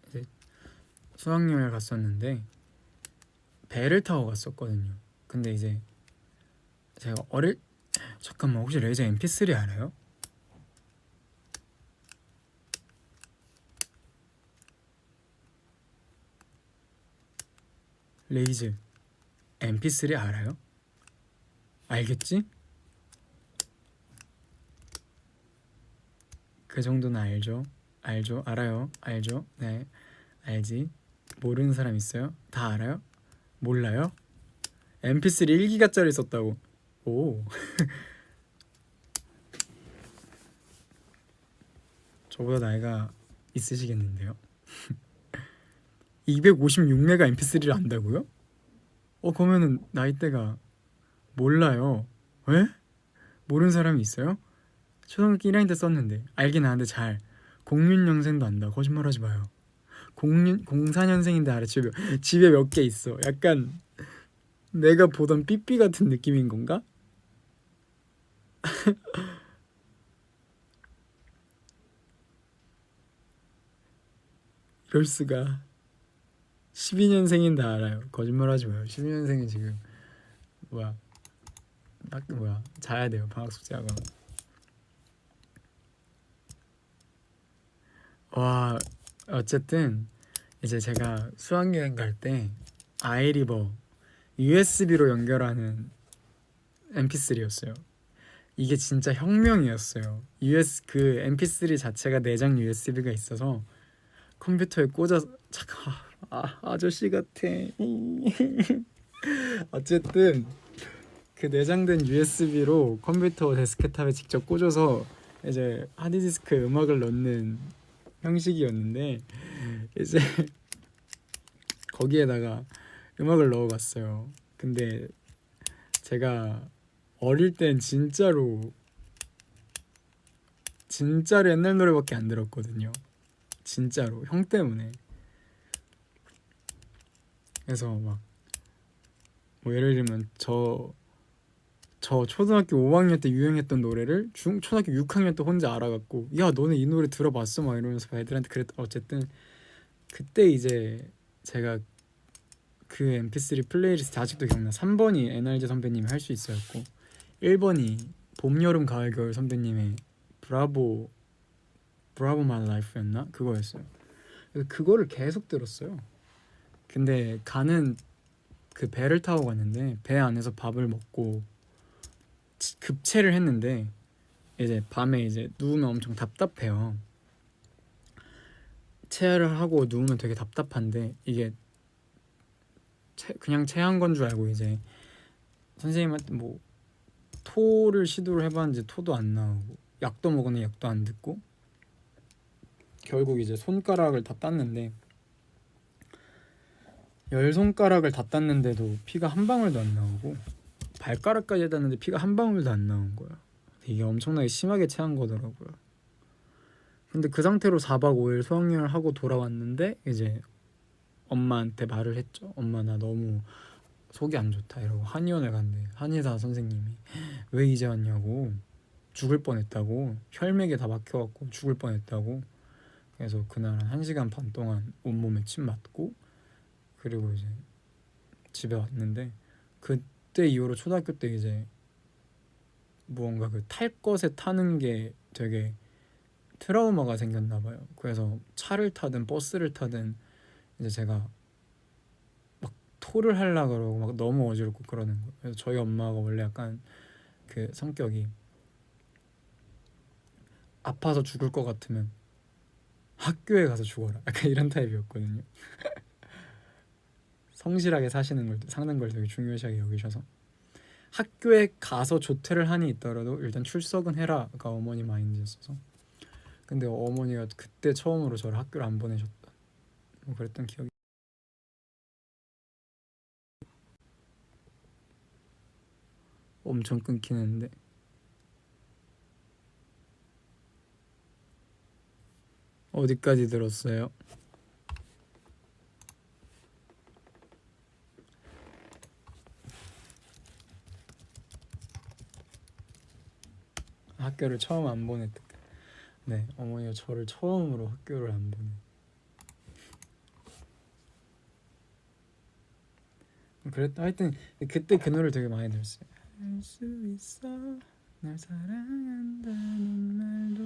이제 수학여행 갔었는데 배를 타고 갔었거든요. 근데 이제 제가 잠깐만 혹시 레이저 MP3 알아요? 레이즈 MP3 알아요? 알겠지? 그 정도는 알죠? 알아요? 알죠? 네 알지? 모르는 사람 있어요? 다 알아요? 몰라요? MP3 1기가짜리 썼다고. 오 저보다 나이가 있으시겠는데요? 256메가 MP3를 안다고요? 그러면은 나이대가 몰라요. 왜? 모르는 사람이 있어요? 초등학교 1학년 때 썼는데 알긴 아는데 잘 06년생도 안다. 거짓말하지 마요. 04년생인데 알아. 집에 몇 개 있어. 약간 내가 보던 삐삐 같은 느낌인 건가? 이럴 수가. 12년생인데 알아요. 거짓말하지 마요. 12년생이 지금 뭐야 자야 돼요. 방학 숙제하고. 와 어쨌든 이제 제가 수학여행 갈 때 아이리버 USB로 연결하는 MP3였어요. 이게 진짜 혁명이었어요. 그 MP3 자체가 내장 USB가 있어서 컴퓨터에 꽂아서 잠깐 아저씨 같아. 어쨌든 그 내장된 USB로 컴퓨터 데스크탑에 직접 꽂아서 이제 하드디스크에 음악을 넣는 형식이었는데 이제 거기에다가 음악을 넣어봤어요. 근데 제가 어릴 땐 진짜로 옛날 노래밖에 안 들었거든요. 진짜로 형 때문에. 그래서 막 뭐 예를 들면 저 초등학교 5학년 때 유행했던 노래를 초등학교 6학년 때 혼자 알아갖고 야 너네 이 노래 들어봤어? 막 이러면서 애들한테 어쨌든 그때 이제 제가 그 MP3 플레이리스트 아직도 기억나. 3번이 NRG 선배님이 할 수 있어였고 1번이 봄, 여름, 가을, 겨울 선배님의 브라보 마이 라이프였나? 그거였어요. 그래서 그거를 계속 들었어요. 근데 그 배를 타고 갔는데 배 안에서 밥을 먹고 급체를 했는데 이제 밤에 이제 누우면 엄청 답답해요. 체를 하고 누우면 되게 답답한데 이게 그냥 체한 건 줄 알고 이제 선생님한테 뭐 토를 시도를 해봤는데 토도 안 나오고 약도 먹었는데 약도 안 듣고 결국 이제 손가락을 다 땄는데 10손가락을 다 땄는데도 피가 한 방울도 안 나오고 발가락까지 땄는데 피가 한 방울도 안 나온 거야. 이게 엄청나게 심하게 체한 거더라고요. 근데 그 상태로 4박 5일 수학여행을 하고 돌아왔는데 이제 엄마한테 말을 했죠. 엄마 나 너무 속이 안 좋다 이러고 한의원을 갔는데 한의사 선생님이 왜 이제 왔냐고 죽을 뻔했다고 혈맥에 다 막혀갖고 죽을 뻔했다고 그래서 그날 1시간 반 동안 온몸에 침 맞고 그리고 이제 집에 왔는데 그때 이후로 초등학교 때 이제 무언가 그 탈 것에 타는 게 되게 트라우마가 생겼나 봐요. 그래서 차를 타든 버스를 타든 이제 제가 막 토를 하려고 그러고 막 너무 어지럽고 그러는 거예요. 그래서 저희 엄마가 원래 약간 그 성격이 아파서 죽을 것 같으면 학교에 가서 죽어라 약간 이런 타입이었거든요. 성실하게 사는 걸 되게 중요시하게 여기셔서 학교에 가서 조퇴를 한이 있더라도 일단 출석은 해라가 어머니 마인드였어서 근데 어머니가 그때 처음으로 저를 학교를 안 보내셨다 뭐 그랬던 기억이 엄청 끊기는데 어디까지 들었어요? 학교를 처음 안 보냈다. 네, 어머니가 저를 처음으로 학교를 안 보내. 그랬다. 하여튼 그때 그 노래를 되게 많이 들었어요. 할 수 있어 날 사랑한다는 말도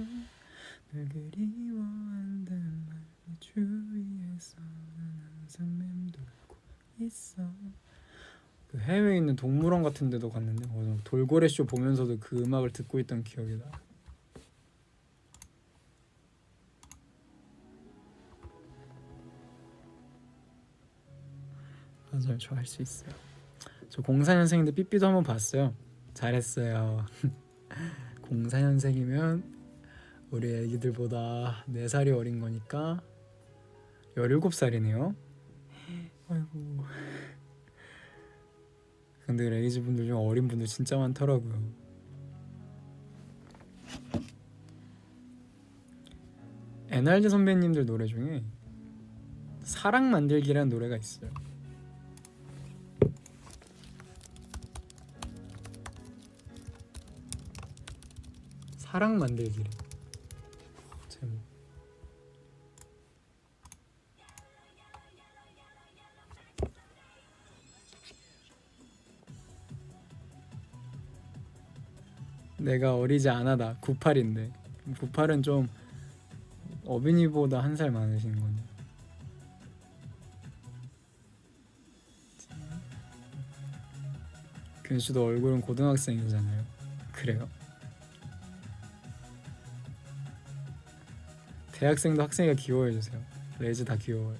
널 그리워한다는 말이 주위에서는 항상 맴돌고 있어. 그 해외에 있는 동물원 같은 데도 갔는데 돌고래 쇼 보면서도 그 음악을 듣고 있던 기억이 나. 맞아요, 저 할 수 있어요. 저 04년생인데 삐삐도 한번 봤어요. 잘했어요. 04년생이면 우리 애기들보다 4살이 어린 거니까 17살이네요. 아이고. 근데 레이즈 분들 중 어린 분들 진짜 많더라고요. NRD 선배님들 노래 중에 사랑 만들기라는 노래가 있어요. 사랑 만들기래. 제목. 내가 어리지 않아다 98인데 98은 좀 어빈이보다 1살 많으신 건데 근수도 얼굴은 고등학생이잖아요. 그래요? 대학생도 학생이가 귀여워해주세요. 레이즈 다 귀여워요.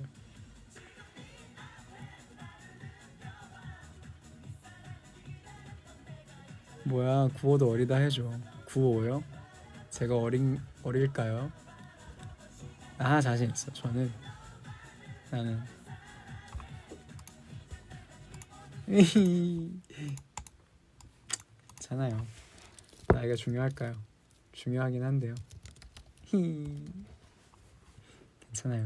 뭐야 95도 어리다 해줘. 95요? 제가 어릴까요? 나 자신 있어. 나는 괜찮아요. 나이가 중요할까요? 중요하긴 한데요. 괜찮아요.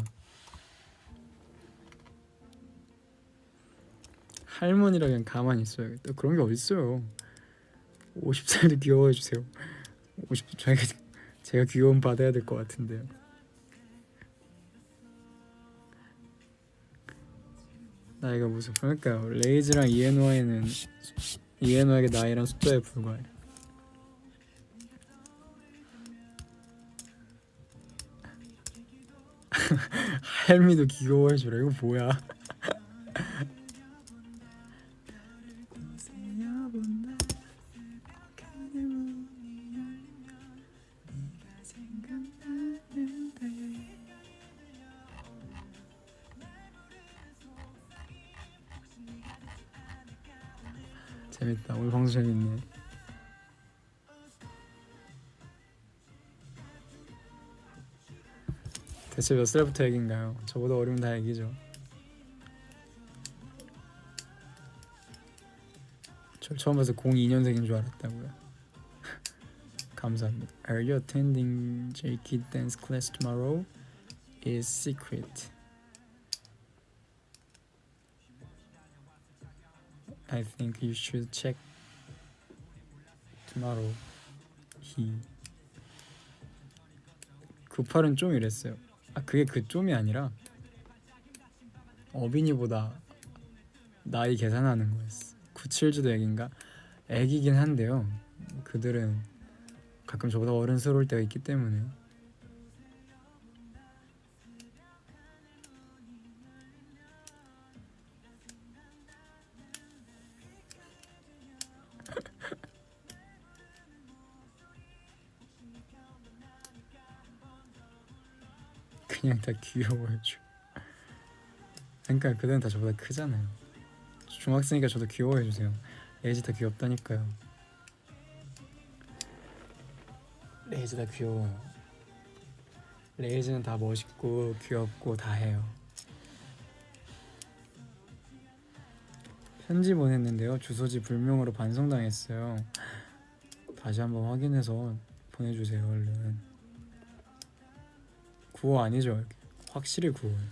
할머니라 그냥 가만히 있어야겠다. 그런 게 어딨어요. 50살도 귀여워해주세요. 50 제가 귀여움 받아야 될 것 같은데요. 나이가 무슨 그러니까요. 레이즈랑 이에노에는 이에노에게 나이랑 숫자에 불과해. 할미도 귀여워해주라. 이거 뭐야? 재밌다. 오늘 방송 재밌네. 대체 몇 살부터 애기인가요? 저보다 어리면 다 애기죠. 저 처음 봐서 02년생인 줄 알았다고요. 감사합니다. Are you attending J-Kid dance class tomorrow? Is secret. I think you should check tomorrow. He. 98은 좀 이랬어요. 아 그게 그 좀이 아니라 어빈이보다 나이 계산하는 거였어. 97주도 애기인가? 애기긴 한데요. 그들은 가끔 저보다 어른스러울 때가 있기 때문에. 그냥 다 귀여워해줘. 그러니까 그들은 다 저보다 크잖아요. 중학생이니까 저도 귀여워해주세요. 레이지 다 귀엽다니까요. 레이지 다 귀여워요. 레이지는 다 멋있고 귀엽고 다 해요. 편지 보냈는데요. 주소지 불명으로 반송당했어요. 다시 한번 확인해서 보내주세요. 얼른. 구호 아니죠? 확실히 구호예요.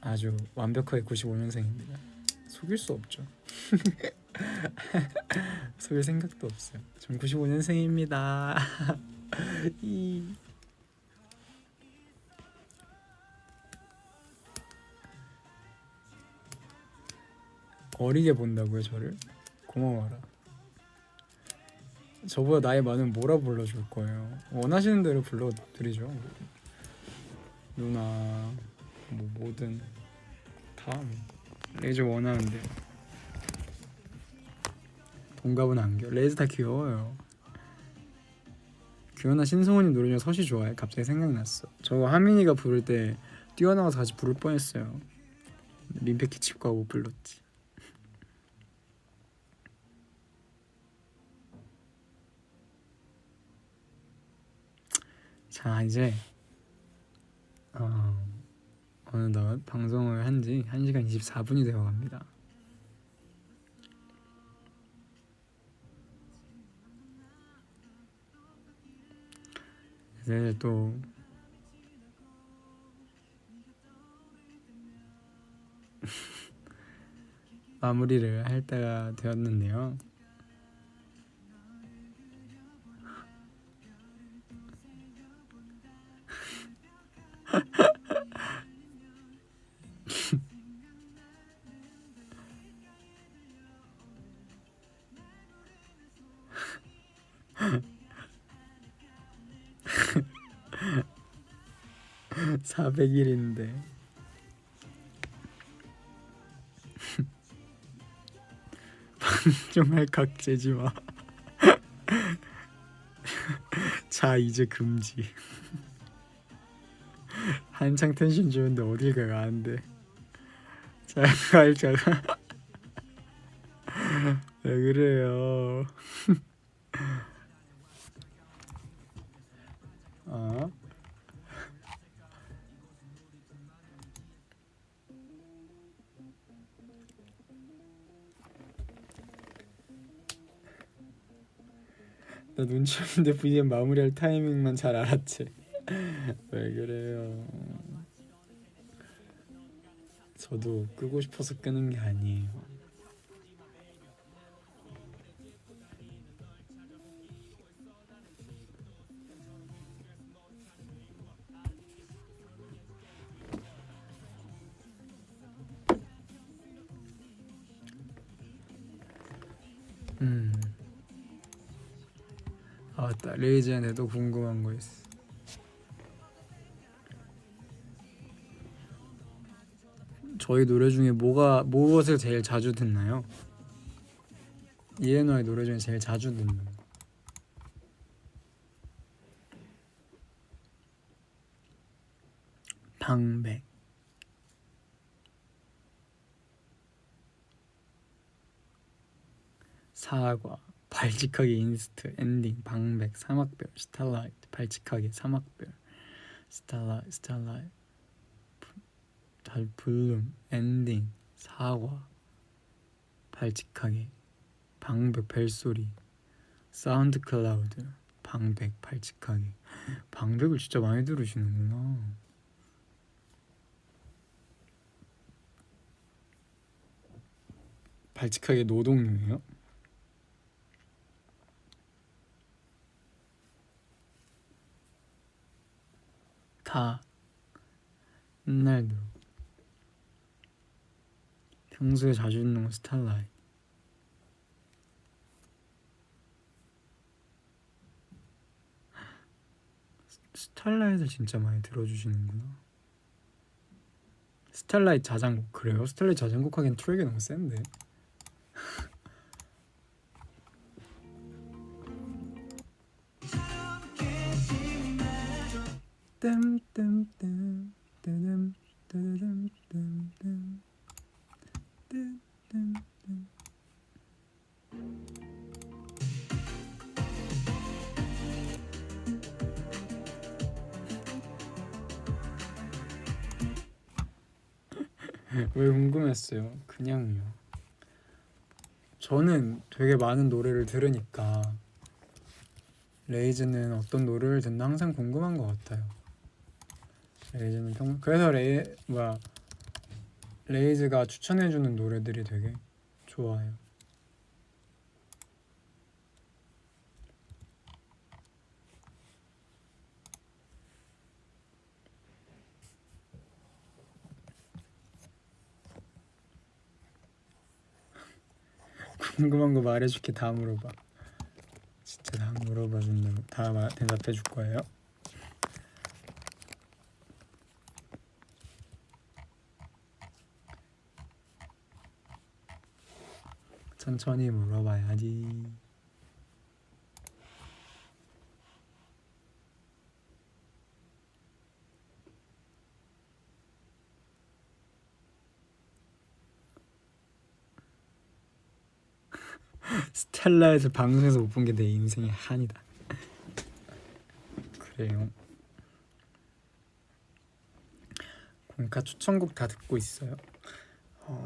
아주 완벽하게 95년생입니다. 속일 수 없죠. 속일 생각도 없어요. 전 95년생입니다. 어리게 본다고요 저를? 고마워라. 저보다 나이 많으면 뭐라 불러줄 거예요. 원하시는 대로 불러드리죠. 누나 뭐 뭐든 다 레이저 원하는데. 동갑은 안겨. 레이저 다 귀여워요. 규현아 신성훈님 노래 중에 서시 좋아해? 갑자기 생각났어. 저 하민이가 부를 때 뛰어나와서 같이 부를 뻔했어요. 민폐키 칩과 못 불렀지. 자 이제 어느덧 방송을 한지 1시간 24분이 되어갑니다. 이제 또 마무리를 할 때가 되었는데요. (400일인데) 방종할 각 재지마. 자 이제 금지. 한창 텐션 좋은데 어딜 가가 안돼. 잘 자가. 왜 그래요? 나 눈치 없는데 VM 마무리할 타이밍만 잘 알았지. 왜 그래요? 저도 끄고 싶어서 끄는 게 아니에요. 아 맞다. 레이지한테도 궁금한 거 있어. 저희 노래 중에 무엇을 제일 자주 듣나요? 이레노의 노래 중에 제일 자주 듣는 거. 방백. 사과, 발칙하게 인스트, 엔딩, 방백, 사막별, 스타라이트, 발칙하게 사막별, 스타라이트, 달 블룸, 엔딩, 사과, 발칙하게, 방백, 벨소리, 사운드 클라우드, 방백, 발칙하게. 방백을 진짜 많이 들으시는구나. 발칙하게 노동요예요? 다 옛날도 평소에 자주 듣는 거 스타라이트. 스타라이트 진짜 많이 들어주시는구나. 스타라이트 자장곡. 그래요? 스타라이트 자장곡 하기엔 트랙이 너무 센데. 뜸뜸뜸 뜸뜸 뜸뜸 뜸뜸. 왜 궁금했어요? 그냥요. 저는 되게 많은 노래를 들으니까 레이즈는 어떤 노래를 듣나 항상 궁금한 것 같아요. 레이즈는 그래서 레이즈가 추천해주는 노래들이 되게 좋아요. 궁금한 거 말해줄게. 다 물어봐. 진짜 다 물어봐 준다고. 다 대답해 줄 거예요. 천천히 물어봐야지. 스텔라에서 방송에서 못 본 게 내 인생의 한이다. 그래요. 공카 추천곡 다 듣고 있어요.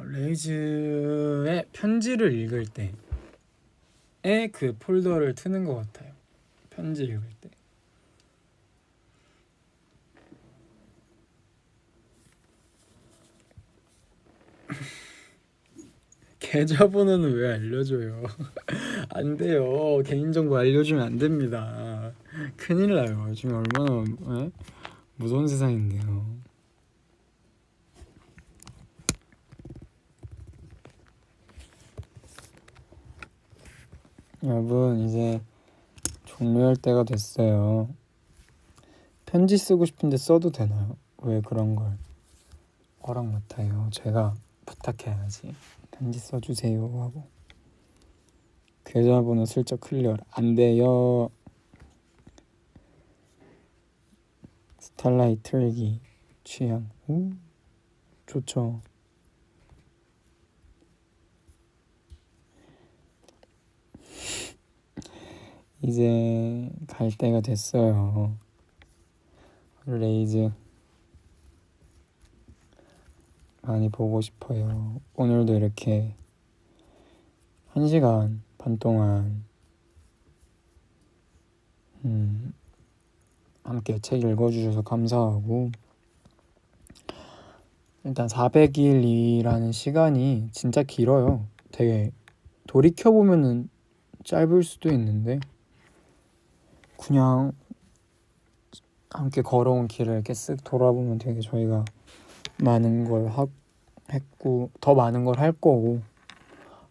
레이즈의 편지를 읽을 때에 그 폴더를 트는 것 같아요. 편지 읽을 때. 계좌번호는 왜 알려줘요? 안 돼요. 개인정보 알려주면 안 됩니다. 큰일 나요. 지금 얼마나 무서운 세상인데요. 여러분, 이제 종료할 때가 됐어요. 편지 쓰고 싶은데 써도 되나요? 왜 그런 걸 허락 못해요? 제가 부탁해야지. 편지 써주세요 하고. 계좌번호 슬쩍 클리어. 안 돼요. 스타라이트 틀기 취향. 좋죠. 이제 갈 때가 됐어요. 레이즈 많이 보고 싶어요. 오늘도 이렇게 1시간 반 동안 함께 책 읽어주셔서 감사하고, 일단 400일이라는 시간이 진짜 길어요. 되게 돌이켜보면은 짧을 수도 있는데 그냥 함께 걸어온 길을 이렇게 쓱 돌아보면 되게 저희가 많은 걸 했고 더 많은 걸 할 거고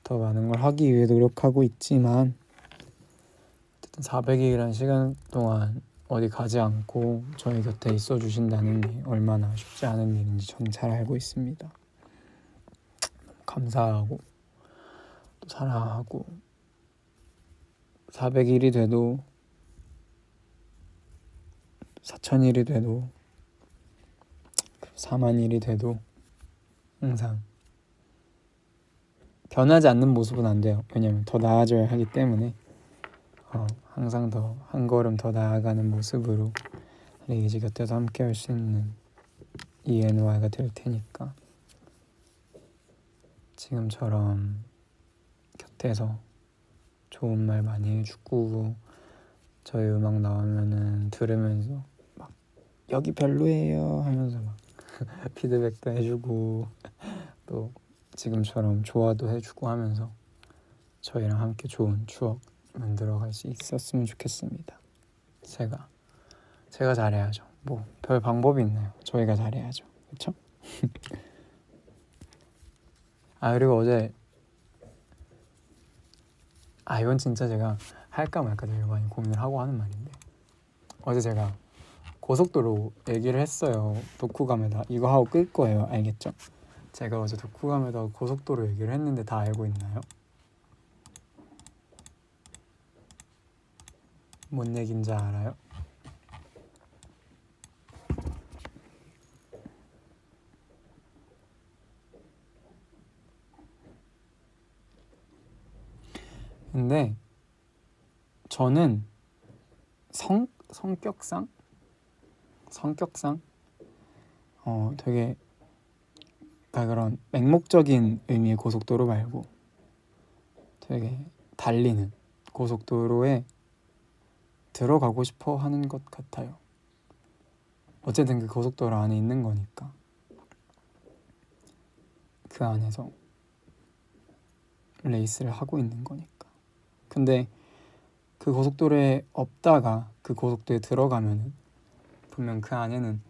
더 많은 걸 하기 위해 노력하고 있지만, 어쨌든 400일이라는 시간 동안 어디 가지 않고 저희 곁에 있어 주신다는 게 얼마나 쉽지 않은 일인지 저는 잘 알고 있습니다. 감사하고 또 사랑하고, 400일이 돼도 4000일이 돼도 4만일이 돼도 항상 변하지 않는 모습은 안 돼요. 왜냐면 더 나아져야 하기 때문에 항상 더 한 걸음 더 나아가는 모습으로 레이지 곁에서 함께 할 수 있는 ENY가 될 테니까 지금처럼 곁에서 좋은 말 많이 해주고 저희 음악 나오면은 들으면서 막 여기 별로예요 하면서 막 피드백도 해주고 또 지금처럼 좋아도 해주고 하면서 저희랑 함께 좋은 추억 만들어갈 수 있었으면 좋겠습니다. 제가 잘해야죠. 뭐 별 방법이 있나요? 저희가 잘해야죠. 그렇죠? 그리고 어제 이건 진짜 제가 할까 말까 되게 많이 고민을 하고 하는 말인데 어제 제가 고속도로 얘기를 했어요. 독후감에다 이거 하고 끌 거예요. 알겠죠? 제가 어제 독후감에다 고속도로 얘기를 했는데 다 알고 있나요? 뭔 얘긴지 알아요? 근데 저는 성격상 되게 그런 맹목적인 의미의 고속도로 말고 되게 달리는 고속도로에 들어가고 싶어 하는 것 같아요. 어쨌든 그 고속도로 안에 있는 거니까 그 안에서 레이스를 하고 있는 거니까. 근데 그 고속도로에 없다가 그 고속도로에 들어가면은 분명 그 안에는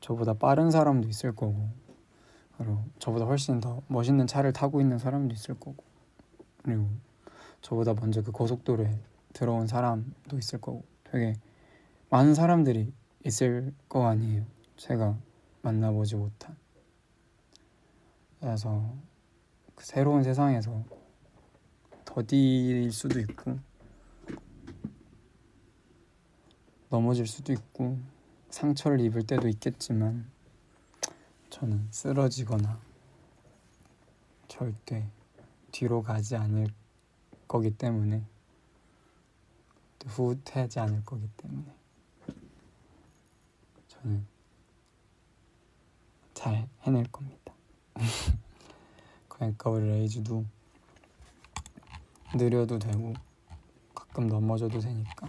저보다 빠른 사람도 있을 거고 그리고 저보다 훨씬 더 멋있는 차를 타고 있는 사람도 있을 거고 그리고 저보다 먼저 그 고속도로에 들어온 사람도 있을 거고 되게 많은 사람들이 있을 거 아니에요. 제가 만나보지 못한. 그래서 그 새로운 세상에서 더딜 수도 있고 넘어질 수도 있고 상처를 입을 때도 있겠지만 저는 쓰러지거나 절대 뒤로 가지 않을 거기 때문에 후퇴하지 않을 거기 때문에 저는 잘 해낼 겁니다. 그러니까 우리 레이즈도 느려도 되고 가끔 넘어져도 되니까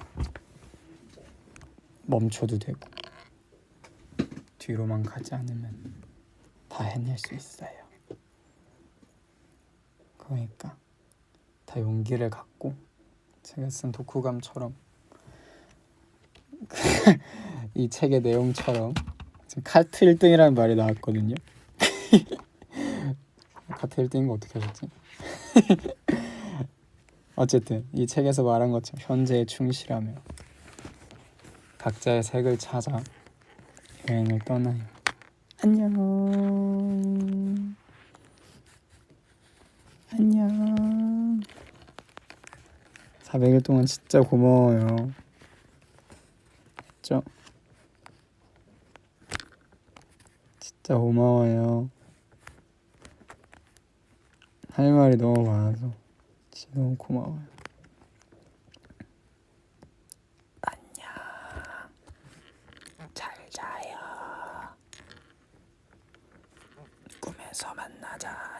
멈춰도 되고 뒤로만 가지 않으면 다 해낼 수 있어요. 그러니까 다 용기를 갖고 제가 쓴 독후감처럼 이 책의 내용처럼 지금 카트 1등이라는 말이 나왔거든요. 카트 1등인 거 어떻게 하셨지? 어쨌든 이 책에서 말한 것처럼 현재에 충실하며 각자의 색을 찾아 여행을 떠나요. 안녕. 안녕. 400일 동안 진짜 고마워요. 진짜 고마워요. 할 말이 너무 많아서 진짜 너무 고마워요. 안녕. 잘 자요. 꿈에서 만나자.